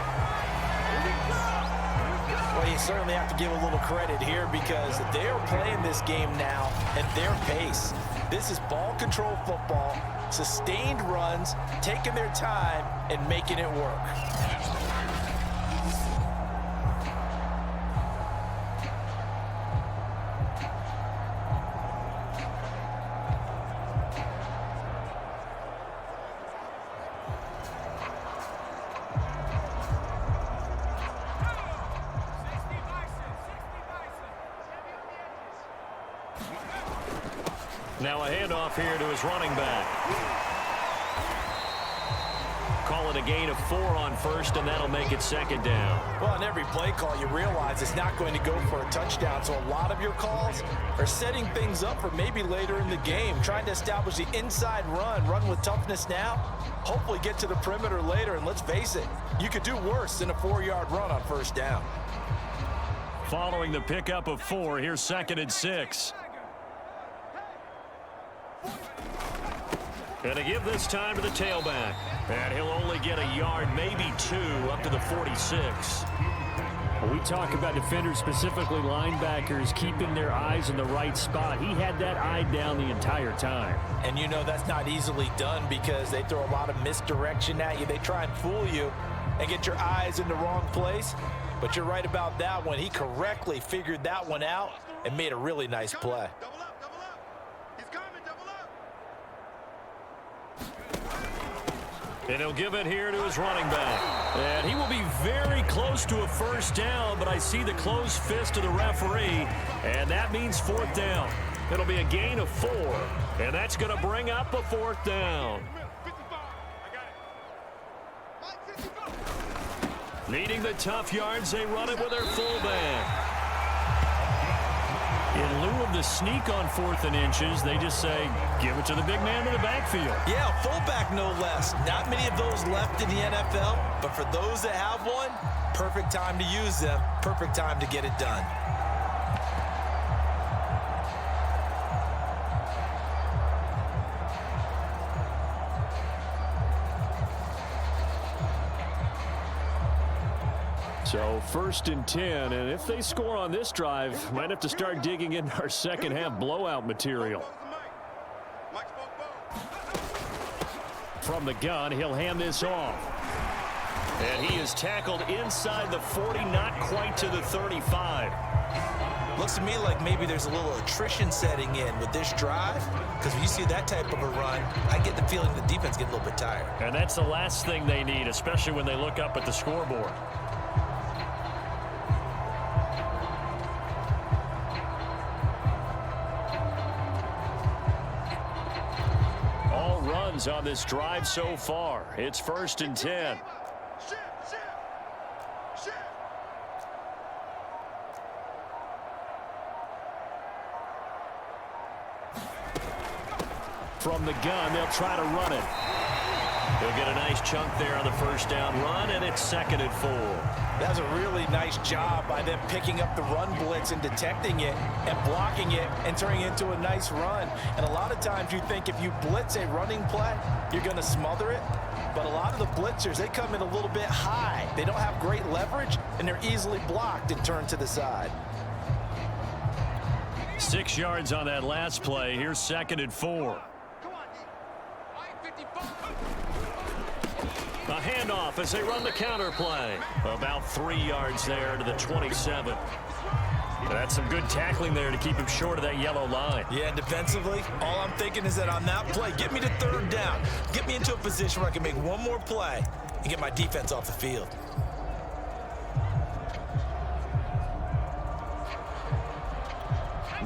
[SPEAKER 3] Well, you certainly have to give a little credit here because they're playing this game now at their pace. This is ball control football, sustained runs, taking their time, and making it work.
[SPEAKER 2] Now a handoff here to his running back. Call it a gain of 4 on first, and that'll make it 2nd down.
[SPEAKER 3] Well, on every play call, you realize it's not going to go for a touchdown, so a lot of your calls are setting things up for maybe later in the game, trying to establish the inside run with toughness now, hopefully get to the perimeter later, and let's face it, you could do worse than a 4-yard run on first down.
[SPEAKER 2] Following the pickup of 4, here's 2nd and 6. And to give this time to the tailback. And he'll only get a yard, maybe 2, up to the 46.
[SPEAKER 4] When we talk about defenders, specifically linebackers, keeping their eyes in the right spot, he had that eye down the entire time.
[SPEAKER 3] And you know that's not easily done because they throw a lot of misdirection at you. They try and fool you and get your eyes in the wrong place. But you're right about that one. He correctly figured that one out and made a really nice play.
[SPEAKER 2] And he'll give it here to his running back.
[SPEAKER 4] And he will be very close to a first down, but I see the closed fist of the referee, and that means 4th down.
[SPEAKER 2] It'll be a gain of 4, and that's going to bring up a 4th down. Needing the tough yards, they run it with their fullback.
[SPEAKER 4] In lieu of the sneak on 4th and inches, they just say, give it to the big man in the backfield.
[SPEAKER 3] Yeah, fullback no less. Not many of those left in the NFL, but for those that have one, perfect time to use them, perfect time to get it done.
[SPEAKER 4] So 1st and 10, and if they score on this drive, might have to start digging in our second half blowout material. From the gun, he'll hand this off.
[SPEAKER 2] And he is tackled inside the 40, not quite to the 35.
[SPEAKER 3] Looks to me like maybe there's a little attrition setting in with this drive, because when you see that type of a run, I get the feeling the defense gets a little bit tired.
[SPEAKER 2] And that's the last thing they need, especially when they look up at the scoreboard. On this drive so far. It's 1st and 10.
[SPEAKER 4] From the gun, they'll try to run it.
[SPEAKER 2] He'll get a nice chunk there on the first down run, and it's 2nd and 4.
[SPEAKER 3] That's a really nice job by them picking up the run blitz and detecting it and blocking it and turning it into a nice run. And a lot of times you think if you blitz a running play, you're going to smother it. But a lot of the blitzers, they come in a little bit high. They don't have great leverage, and they're easily blocked and turned to the side.
[SPEAKER 2] 6 yards on that last play. Here's 2nd and 4. A handoff as they run the counter play. About 3 yards there to the 27. That's some good tackling there to keep him short of that yellow line.
[SPEAKER 3] Yeah, and defensively, all I'm thinking is that on that play, get me to 3rd down. Get me into a position where I can make one more play and get my defense off the field.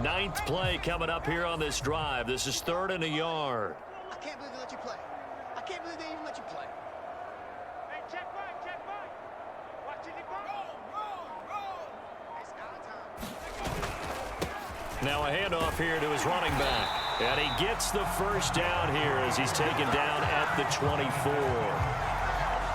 [SPEAKER 2] Ninth play coming up here on this drive. This is 3rd and a yard.
[SPEAKER 6] I can't believe they let you play. I can't believe they even let you play. Hey, check back, check back. Watch it, roll. It's our time.
[SPEAKER 2] Now a handoff here to his running back. And he gets the first down here as he's taken down at the 24.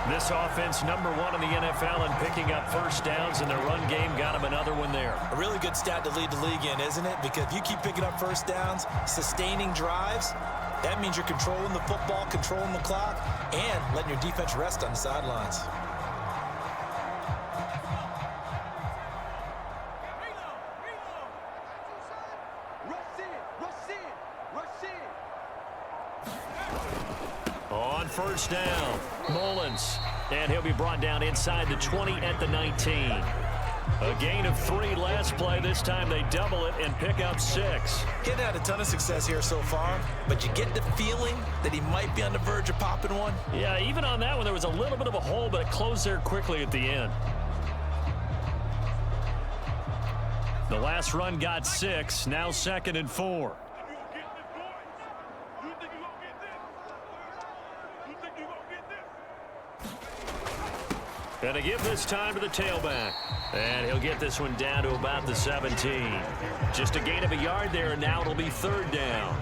[SPEAKER 2] This offense, #1 in the NFL in picking up first downs, and their run game got him another one there.
[SPEAKER 3] A really good stat to lead the league in, isn't it? Because if you keep picking up first downs, sustaining drives, that means you're controlling the football, controlling the clock, and letting your defense rest on the sidelines.
[SPEAKER 2] On first down, Mullins, and he'll be brought down inside the 20 at the 19. A gain of 3 last play. This time they double it and pick up 6.
[SPEAKER 3] Getting had a ton of success here so far, but you get the feeling that he might be on the verge of popping one.
[SPEAKER 2] Yeah, even on that one, there was a little bit of a hole, but it closed there quickly at the end. The last run got 6, now 2nd and 4. Going to give this time to the tailback. And he'll get this one down to about the 17. Just a gain of a yard there, and now it'll be 3rd down.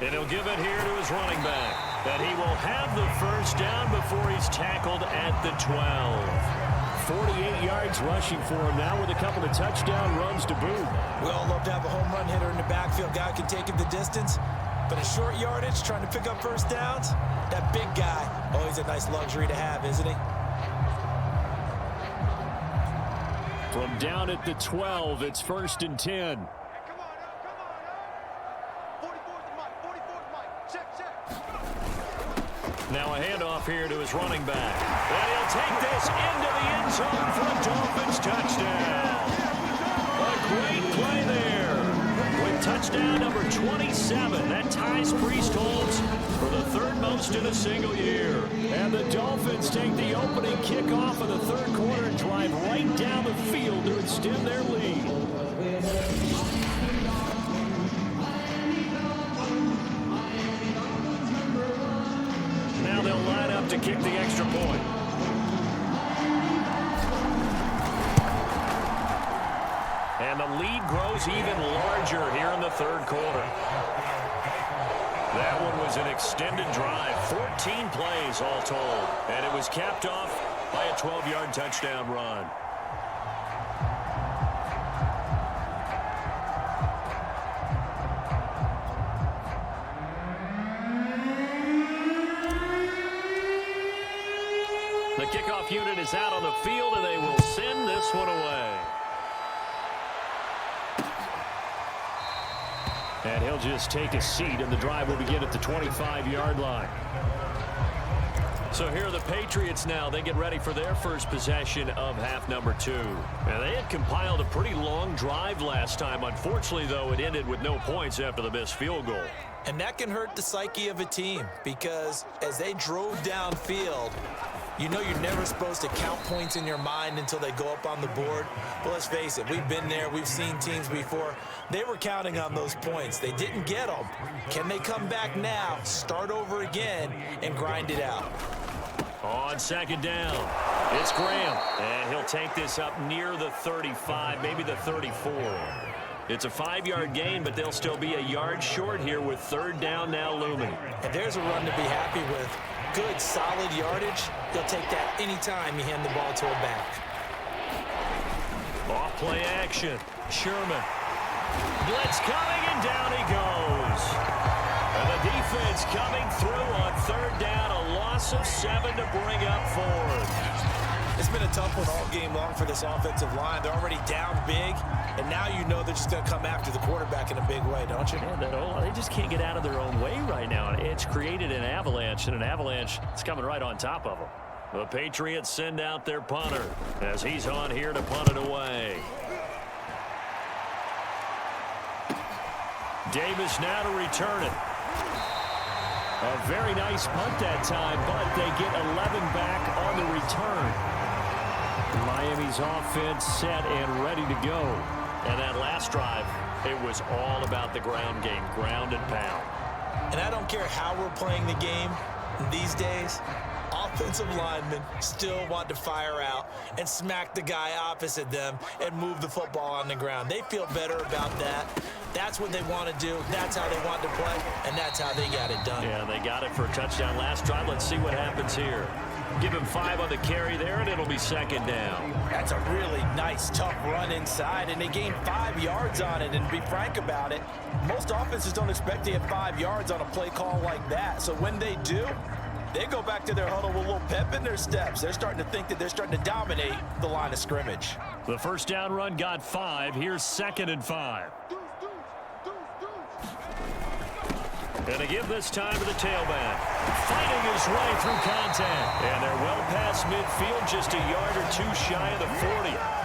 [SPEAKER 2] And he'll give it here to his running back. And he will have the first down before he's tackled at the 12.
[SPEAKER 4] 48 yards rushing for him now with a couple of touchdown runs to boot.
[SPEAKER 3] We all love to have a home run hitter in the backfield. Guy can take it the distance. But a short yardage, trying to pick up first downs, that big guy, always a nice luxury to have, isn't he?
[SPEAKER 4] From down at the 12, it's 1st and 10.
[SPEAKER 6] Hey, come on, 44th Mike, 44th Mike. Check.
[SPEAKER 2] Now a handoff here to his running back. And he'll take this into the end zone for a Dolphins touchdown. A great play there. With touchdown number 27, that ties Priesthold's for the 3rd most in a single year.
[SPEAKER 4] And the Dolphins take the opening kickoff of the 3rd quarter and drive right down the field to extend their lead.
[SPEAKER 2] Now they'll line up to kick the extra point. And the lead grows even larger here in the 3rd quarter. That one was an extended drive, 14 plays all told. And it was capped off by a 12-yard touchdown run. The kickoff unit is out on the field, and they will send this one away.
[SPEAKER 4] And he'll just take a seat, and the drive will begin at the 25-yard line.
[SPEAKER 2] So here are the Patriots now. They get ready for their first possession of half number 2. And they had compiled a pretty long drive last time. Unfortunately, though, it ended with no points after the missed field goal.
[SPEAKER 3] And that can hurt the psyche of a team because as they drove downfield, you know you're never supposed to count points in your mind until they go up on the board. But let's face it, we've been there. We've seen teams before. They were counting on those points. They didn't get them. Can they come back now, start over again, and grind it out?
[SPEAKER 2] On 2nd down, it's Graham. And he'll take this up near the 35, maybe the 34. It's a 5-yard gain, but they'll still be a yard short here with third down now looming.
[SPEAKER 3] And there's a run to be happy with. Good, solid yardage. They'll take that anytime you hand the ball to a back.
[SPEAKER 2] Off play action. Sherman. Blitz coming, and down he goes. And the defense coming through on third down. A loss of 7 to bring up fourth.
[SPEAKER 3] It's been a tough one all game long for this offensive line. They're already down big, and now you know they're just going to come after the quarterback in a big way, don't you?
[SPEAKER 2] Yeah, they just can't get out of their own way right now. It's created an avalanche, and an avalanche is coming right on top of them. The Patriots send out their punter as he's on here to punt it away. Davis now to return it. A very nice punt that time, but they get 11 back on the return. Miami's offense set and ready to go. And that last drive, it was all about the ground game, ground and pound.
[SPEAKER 3] And I don't care how we're playing the game these days, offensive linemen still want to fire out and smack the guy opposite them and move the football on the ground. They feel better about that. That's what they want to do. That's how they want to play, and that's how they got it done.
[SPEAKER 2] Yeah, they got it for a touchdown last drive. Let's see what happens here. Give him 5 on the carry there, and it'll be second down.
[SPEAKER 3] That's a really nice, tough run inside, and they gained 5 yards on it. And to be frank about it, most offenses don't expect to get 5 yards on a play call like that. So when they do, they go back to their huddle with a little pep in their steps. They're starting to think that they're starting to dominate the line of scrimmage.
[SPEAKER 2] The first down run got 5. Here's 2nd and 5. Gonna give this time to the tailback. Fighting his way through contact. And they're well past midfield, just a yard or 2 shy of the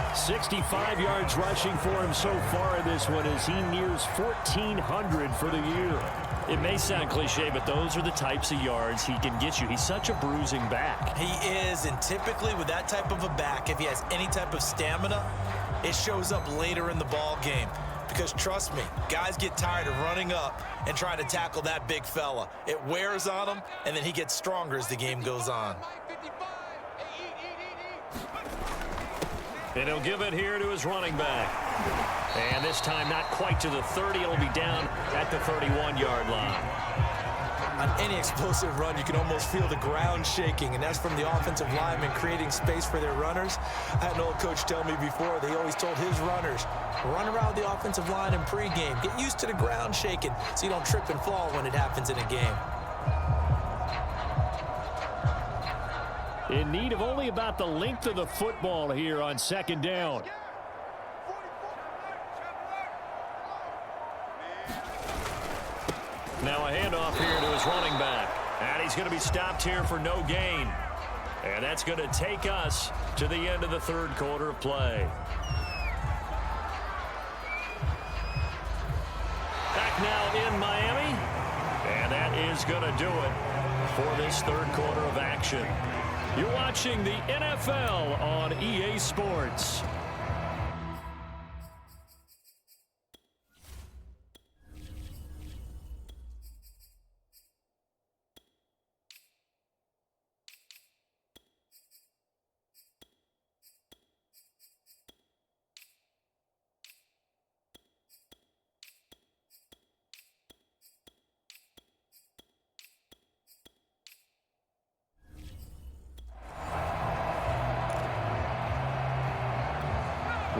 [SPEAKER 2] 40. 65 yards rushing for him so far in this one as he nears 1,400 for the year. It may sound cliche, but those are the types of yards he can get you. He's such a bruising back.
[SPEAKER 3] He is, and typically with that type of a back, if he has any type of stamina, it shows up later in the ball game. Because trust me, guys get tired of running up and trying to tackle that big fella. It wears on him, and then he gets stronger as the game goes on.
[SPEAKER 2] And he'll give it here to his running back. And this time not quite to the 30. It'll be down at the 31-yard line.
[SPEAKER 3] On any explosive run, you can almost feel the ground shaking, and that's from the offensive linemen creating space for their runners. I had an old coach tell me before, they always told his runners, run around the offensive line in pregame. Get used to the ground shaking so you don't trip and fall when it happens in a game.
[SPEAKER 4] In need of only about the length of the football here on 2nd down.
[SPEAKER 2] Now a handoff here to his running back. And he's going to be stopped here for no gain. And that's going to take us to the end of the 3rd quarter of play. Back now in Miami. And that is going to do it for this 3rd quarter of action. You're watching the NFL on EA Sports.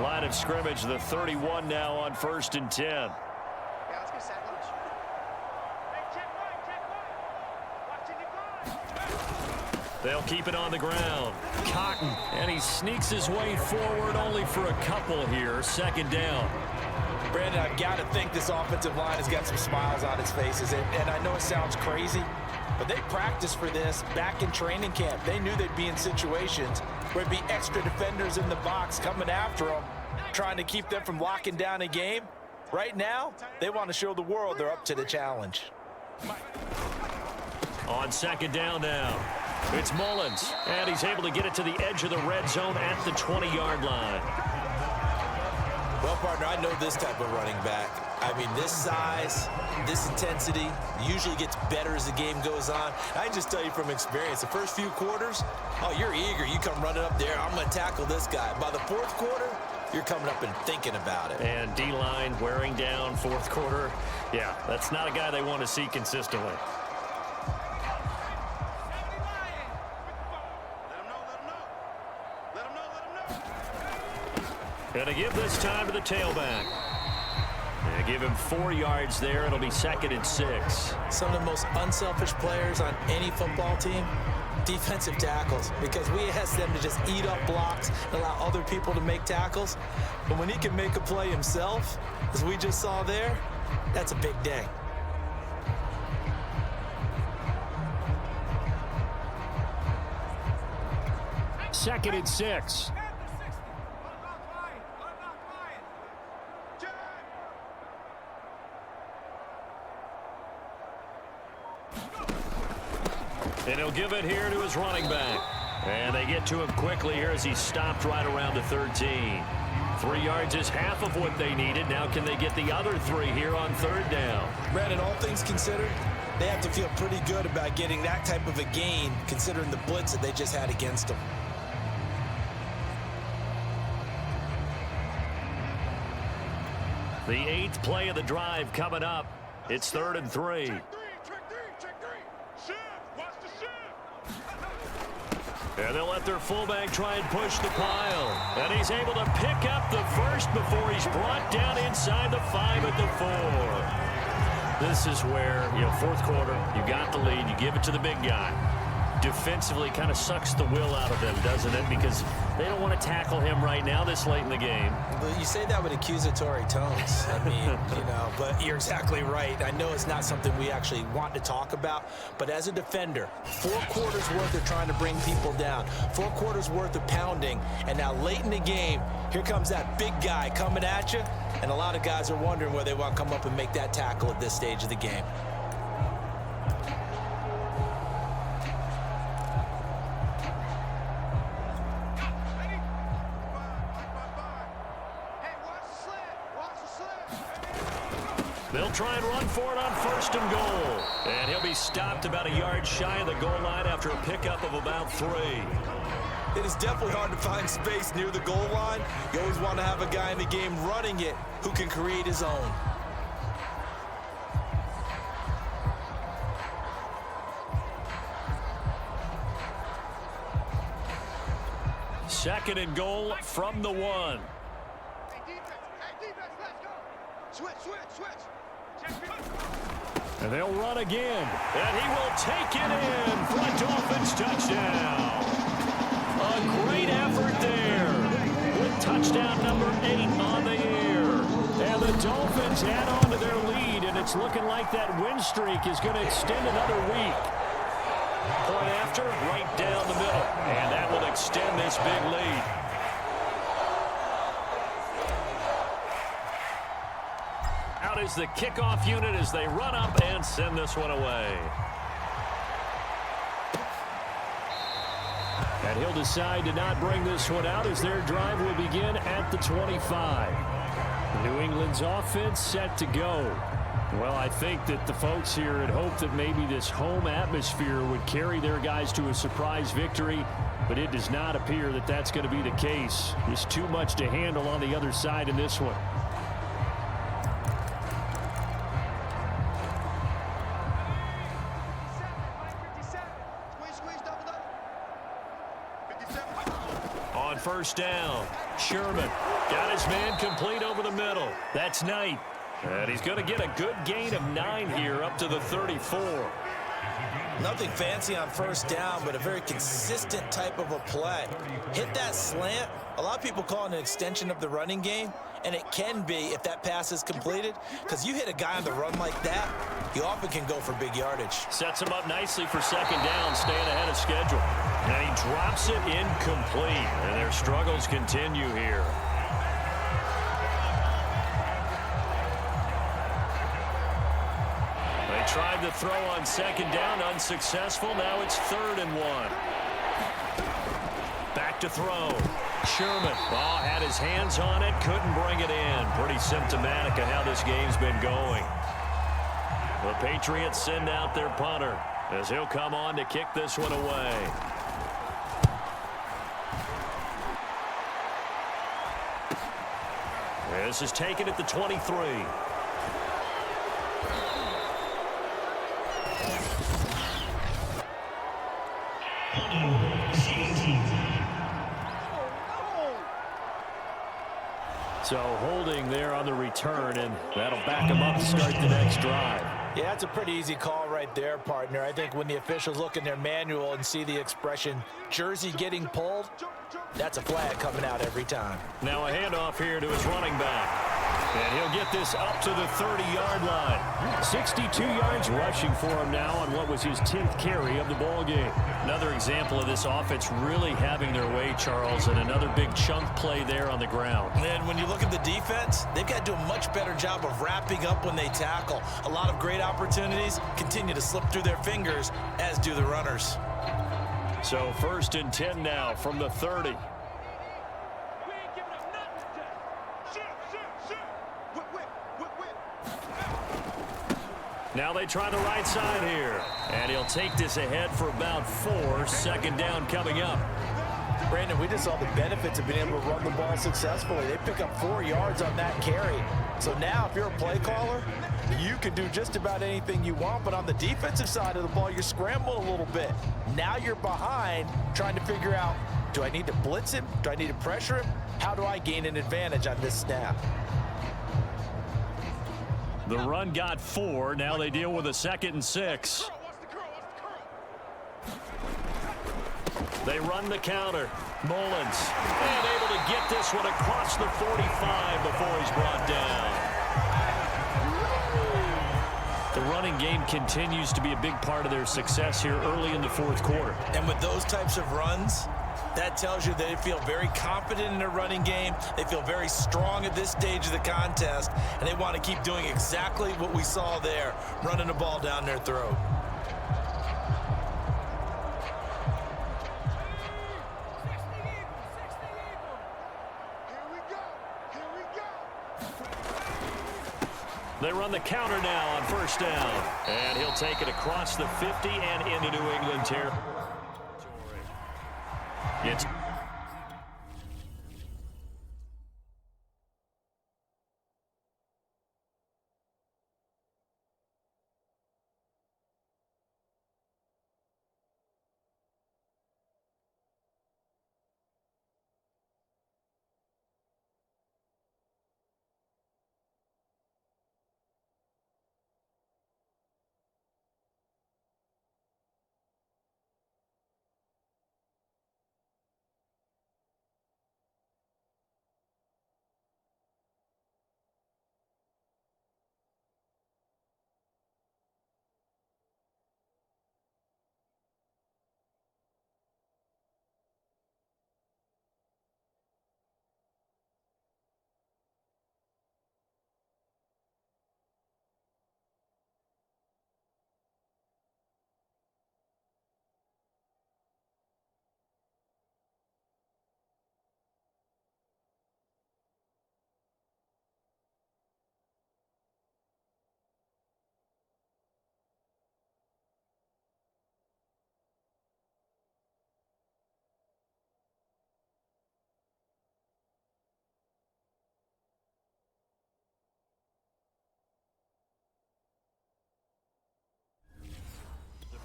[SPEAKER 2] Line of scrimmage, the 31 now on 1st and 10.
[SPEAKER 6] Yeah, let's get sack lunch. Hey, check right.
[SPEAKER 2] They'll keep it on the ground. Cotton, and he sneaks his way forward only for a couple here. 2nd down.
[SPEAKER 3] Brandon, I've got to think this offensive line has got some smiles on its faces. And I know it sounds crazy, but they practiced for this back in training camp. They knew they'd be in situations where it'd be extra defenders in the box coming after them, trying to keep them from locking down a game. Right now, they want to show the world they're up to the challenge.
[SPEAKER 2] On 2nd down now, it's Mullins, and he's able to get it to the edge of the red zone at the 20-yard line.
[SPEAKER 3] Well, partner, I know this type of running back. I mean, this size, this intensity usually gets better as the game goes on. I can just tell you from experience, the first few quarters, oh, you're eager. You come running up there, I'm going to tackle this guy. By the 4th quarter, you're coming up and thinking about it.
[SPEAKER 2] And D-line wearing down fourth quarter. Yeah, that's not a guy they want to see consistently. Going to give this time to the tailback. And give him 4 yards there. It'll be 2nd and 6.
[SPEAKER 3] Some of the most unselfish players on any football team, defensive tackles, because we ask them to just eat up blocks and allow other people to make tackles. But when he can make a play himself, as we just saw there, that's a big day.
[SPEAKER 4] Second and 6.
[SPEAKER 2] And he'll give it here to his running back. And they get to him quickly here as he stopped right around the 13. 3 yards is half of what they needed. Now can they get the other 3 here on 3rd down?
[SPEAKER 3] Brandon, all things considered, they have to feel pretty good about getting that type of a gain considering the blitz that they just had against them.
[SPEAKER 2] The 8th play of the drive coming up. It's 3rd and 3. And they'll let their fullback try and push the pile. And he's able to pick up the first before he's brought down inside the 5 at the 4. This is where, fourth quarter, you got the lead, you give it to the big guy. Defensively kind of sucks the will out of them, doesn't it? Because they don't want to tackle him right now this late in the game.
[SPEAKER 3] Well, you say that with accusatory tones. I mean, but you're exactly right. I know it's not something we actually want to talk about, but as a defender, 4 quarters worth of trying to bring people down, 4 quarters worth of pounding, and now late in the game, here comes that big guy coming at you, and a lot of guys are wondering whether they want to come up and make that tackle at this stage of the game.
[SPEAKER 2] They'll try and run for it on 1st and goal. And he'll be stopped about a yard shy of the goal line after a pickup of about 3.
[SPEAKER 3] It is definitely hard to find space near the goal line. You always want to have a guy in the game running it who can create his own.
[SPEAKER 2] Second and goal from the 1.
[SPEAKER 6] Hey, defense, let's go. Switch.
[SPEAKER 4] And they'll run again.
[SPEAKER 2] And he will take it in for a Dolphins touchdown. A great effort there with touchdown number 8 on the year.
[SPEAKER 4] And the Dolphins add on to their lead, and it's looking like that win streak is going to extend another week.
[SPEAKER 2] Point after, right down the middle. And that will extend this big lead. Out is the kickoff unit as they run up and send this one away.
[SPEAKER 4] And he'll decide to not bring this one out as their drive will begin at the 25. New England's offense set to go. Well, I think that the folks here had hoped that maybe this home atmosphere would carry their guys to a surprise victory, but it does not appear that that's going to be the case. There's too much to handle on the other side in this one.
[SPEAKER 2] On 1st down, Sherman got his man complete over the middle. That's Knight. And he's going to get a good gain of 9 here up to the 34.
[SPEAKER 3] Nothing fancy on 1st down, but a very consistent type of a play. Hit that slant. A lot of people call it an extension of the running game, and it can be if that pass is completed, because you hit a guy on the run like that, you often can go for big yardage.
[SPEAKER 2] Sets him up nicely for 2nd down, staying ahead of schedule. And he drops it incomplete, and their struggles continue here. They tried to throw on 2nd down, unsuccessful. Now it's 3rd and 1. Back to throw. Sherman, had his hands on it, couldn't bring it in. Pretty symptomatic of how this game's been going. The Patriots send out their punter as he'll come on to kick this one away. This is taken at the 23. So holding there on the return, and that'll back them up to start the next drive.
[SPEAKER 3] Yeah, that's a pretty easy call right there, partner. I think when the officials look in their manual and see the expression jersey getting pulled, that's a flag coming out every time.
[SPEAKER 2] Now a handoff here to his running back. And he'll get this up to the 30-yard line. 62 yards rushing for him now on what was his 10th carry of the ball game. Another example of this offense really having their way, Charles, and another big chunk play there on the ground.
[SPEAKER 3] And then when you look at the defense, they've got to do a much better job of wrapping up when they tackle. A lot of great opportunities continue to slip through their fingers, as do the runners.
[SPEAKER 2] So 1st and 10 now from the 30. Now they try the right side here. And he'll take this ahead for about 4. 2nd down coming up.
[SPEAKER 3] Brandon, we just saw the benefits of being able to run the ball successfully. They pick up 4 yards on that carry. So now if you're a play caller, you can do just about anything you want. But on the defensive side of the ball, you're scrambling a little bit. Now you're behind trying to figure out, do I need to blitz him? Do I need to pressure him? How do I gain an advantage on this snap?
[SPEAKER 2] The run got 4. Now they deal with a 2nd and 6. They run the counter. Mullins and able to get this one across the 45 before he's brought down. The running game continues to be a big part of their success here early in the 4th quarter.
[SPEAKER 3] And with those types of runs, that tells you they feel very confident in their running game. They feel very strong at this stage of the contest, and they want to keep doing exactly what we saw there, running the ball down their throat.
[SPEAKER 2] They run the counter now on 1st down. And he'll take it across the 50 and into New England territory. It's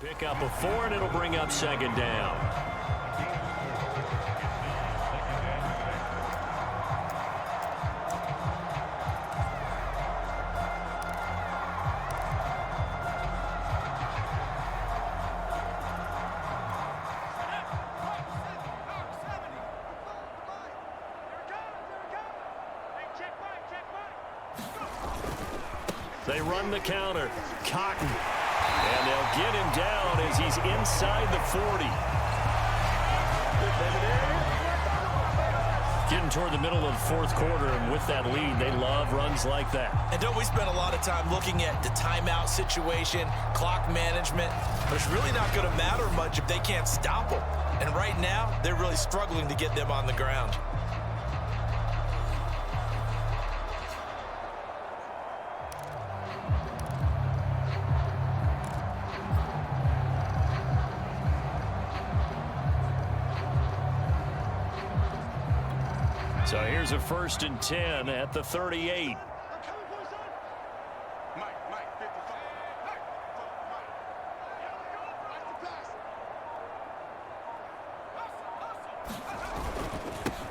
[SPEAKER 2] pick up a 4, and it'll bring up 2nd down. They run the counter. Cotton. And they'll get him down as he's inside the 40. Getting toward the middle of the 4th quarter, and with that lead, they love runs like that.
[SPEAKER 3] And don't we spend a lot of time looking at the timeout situation, clock management, but it's really not going to matter much if they can't stop them. And right now, they're really struggling to get them on the ground.
[SPEAKER 2] So here's a 1st and 10 at the 38.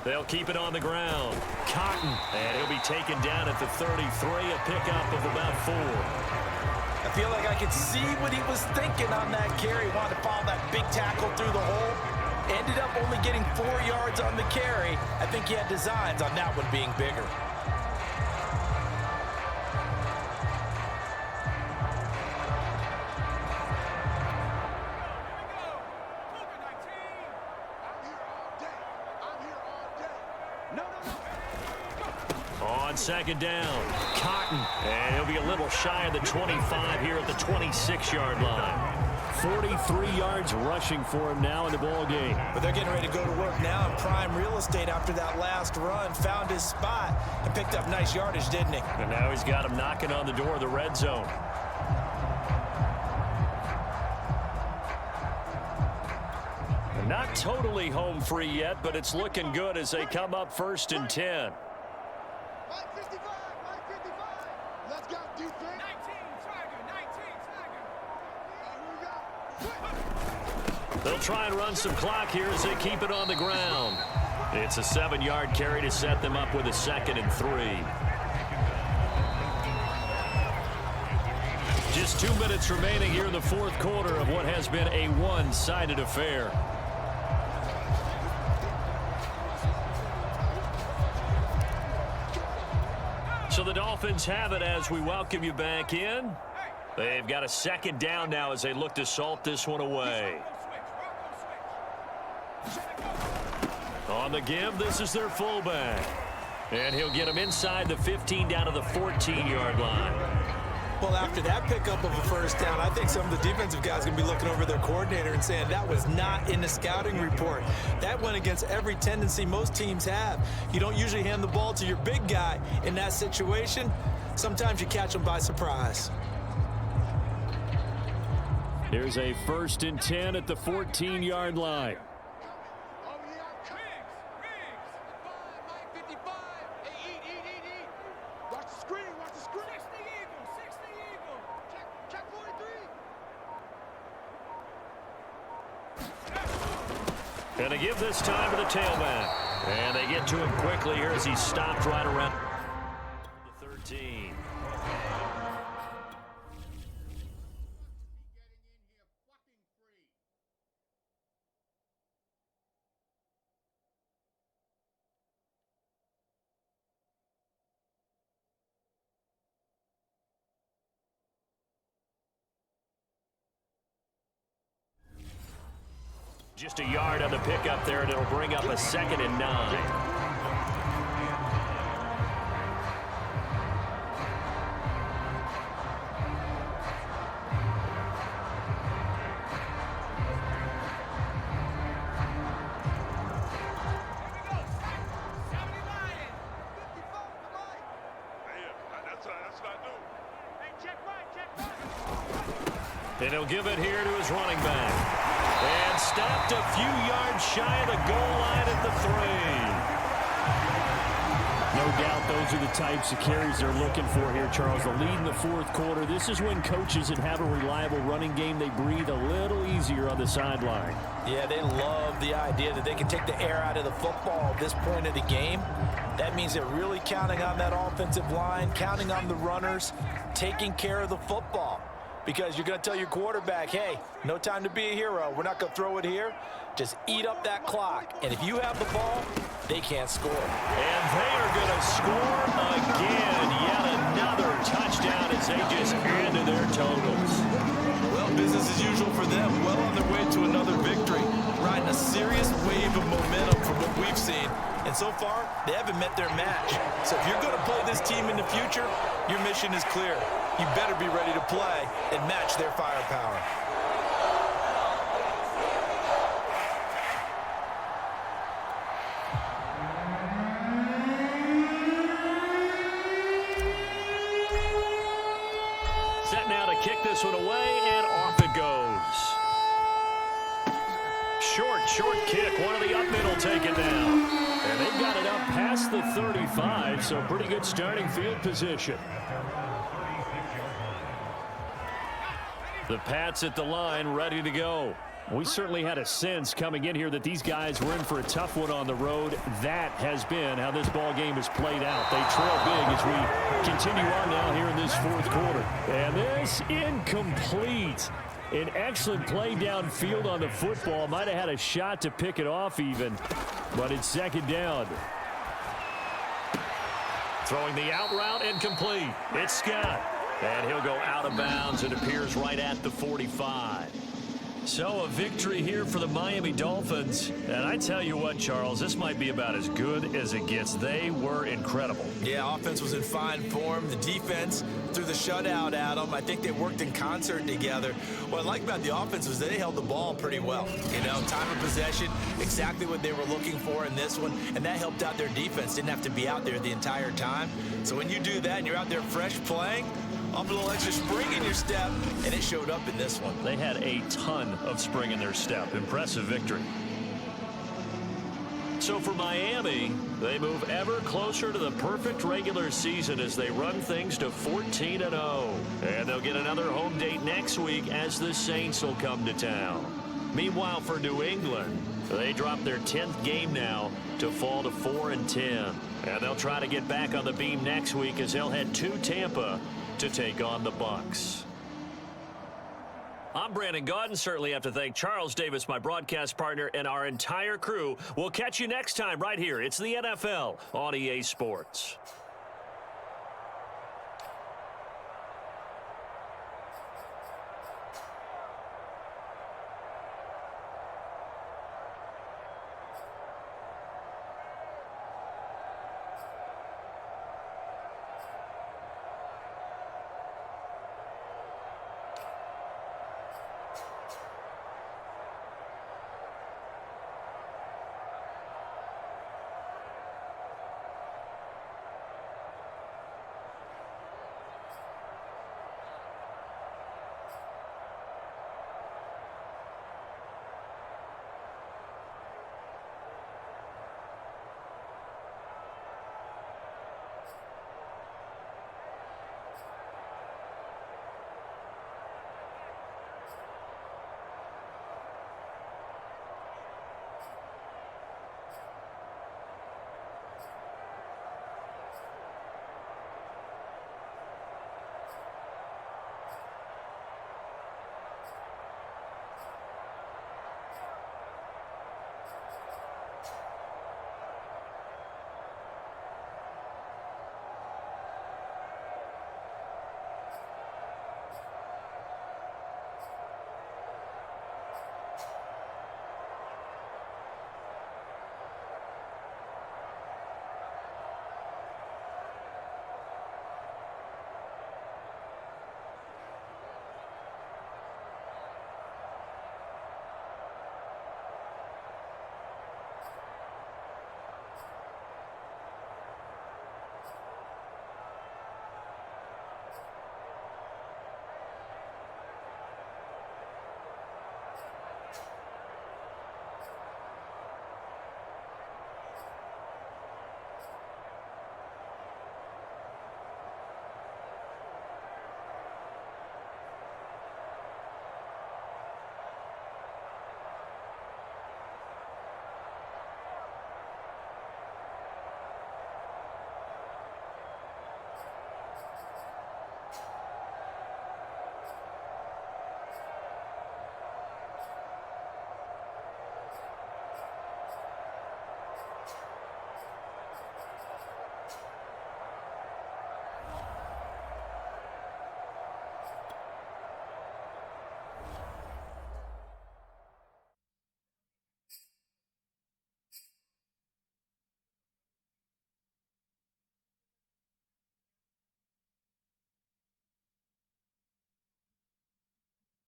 [SPEAKER 2] They'll keep it on the ground. Cotton, and he'll be taken down at the 33, a pickup of about 4.
[SPEAKER 3] I feel like I could see what he was thinking on that carry. Wanted to follow that big tackle through the hole. Ended up only getting 4 yards on the carry. I think he had designs on that one being bigger.
[SPEAKER 2] On 2nd down, Cotton, and he'll be a little shy of the 25 here at the 26-yard line. 43 yards rushing for him now in the ball game.
[SPEAKER 3] But they're getting ready to go to work now in prime real estate after that last run. Found his spot and picked up nice yardage, didn't he?
[SPEAKER 2] And now he's got him knocking on the door of the red zone. Not totally home free yet, but it's looking good as they come up 1st and 10.
[SPEAKER 6] Let's go, defense. 19, Tiger.
[SPEAKER 2] They'll try and run some clock here as they keep it on the ground. It's a 7-yard carry to set them up with a 2nd and 3. Just 2 minutes remaining here in the 4th quarter of what has been a one-sided affair. So the Dolphins have it as we welcome you back in. They've got a 2nd down now as they look to salt this one away. On the give, this is their fullback. And he'll get him inside the 15 down to the 14-yard line.
[SPEAKER 3] Well, after that pickup of a 1st down, I think some of the defensive guys are going to be looking over their coordinator and saying that was not in the scouting report. That went against every tendency most teams have. You don't usually hand the ball to your big guy in that situation. Sometimes you catch them by surprise.
[SPEAKER 2] Here's a 1st and 10 at the 14-yard line.
[SPEAKER 6] Watch the screen, watch the screen. 6 the Eagle. Check 43.
[SPEAKER 2] And they give this time to the tailback. And they get to him quickly here as he stopped right around the 13. Just a yard on the pickup there, and it'll bring up a 2nd and 9. And he'll give it here to his running back. And stopped a few yards shy of the goal line at the 3.
[SPEAKER 4] No doubt those are the types of carries they're looking for here, Charles. The lead in the 4th quarter. This is when coaches that have a reliable running game, they breathe a little easier on the sideline.
[SPEAKER 3] Yeah, they love the idea that they can take the air out of the football at this point of the game. That means they're really counting on that offensive line, counting on the runners, taking care of the football. Because you're going to tell your quarterback, hey, no time to be a hero. We're not going to throw it here. Just eat up that clock. And if you have the ball, they can't score.
[SPEAKER 2] And they are going to score again. Yet another touchdown as they just added their totals.
[SPEAKER 3] Well, business as usual for them. Well on their way to another victory. Riding a serious wave of momentum from what we've seen. And so far, they haven't met their match. So if you're going to play this team in the future, your mission is clear. You better be ready to play and match their firepower.
[SPEAKER 2] Set now to kick this one away, and off it goes. Short kick. One of the up middle taken down. And they've got it up past the
[SPEAKER 4] the 35, so pretty good starting field position.
[SPEAKER 2] The Pats at the line, ready to go.
[SPEAKER 4] We certainly had a sense coming in here that these guys were in for a tough one on the road. That has been how this ball game has played out. They trail big as we continue on now here in this fourth quarter. And this incomplete. An excellent play downfield on the football. Might have had a shot to pick it off even, but it's second down.
[SPEAKER 2] Throwing the out route, incomplete. It's Scott. And he'll go out of bounds. It appears right at the 45. So a victory here for the Miami Dolphins. And I tell you what, Charles, this might be about as good as it gets. They were incredible.
[SPEAKER 3] Yeah, offense was in fine form. The defense threw the shutout at them. I think they worked in concert together. What I like about the offense was they held the ball pretty well. You know, time of possession, exactly what they were looking for in this one. And that helped out their defense. Didn't have to be out there the entire time. So when you do that and you're out there fresh playing, up a little extra spring in your step, and it showed up in this one.
[SPEAKER 2] They had a ton of spring in their step. Impressive victory. So for Miami, they move ever closer to the perfect regular season as they run things to 14-0. And they'll get another home date next week as the Saints will come to town. Meanwhile, for New England, they drop their 10th game now to fall to 4-10. And they'll try to get back on the beam next week as they'll head to Tampa to take on the Bucs. I'm Brandon Gaudin. Certainly have to thank Charles Davis, my broadcast partner, and our entire crew. We'll catch you next time right here. It's the NFL on EA Sports.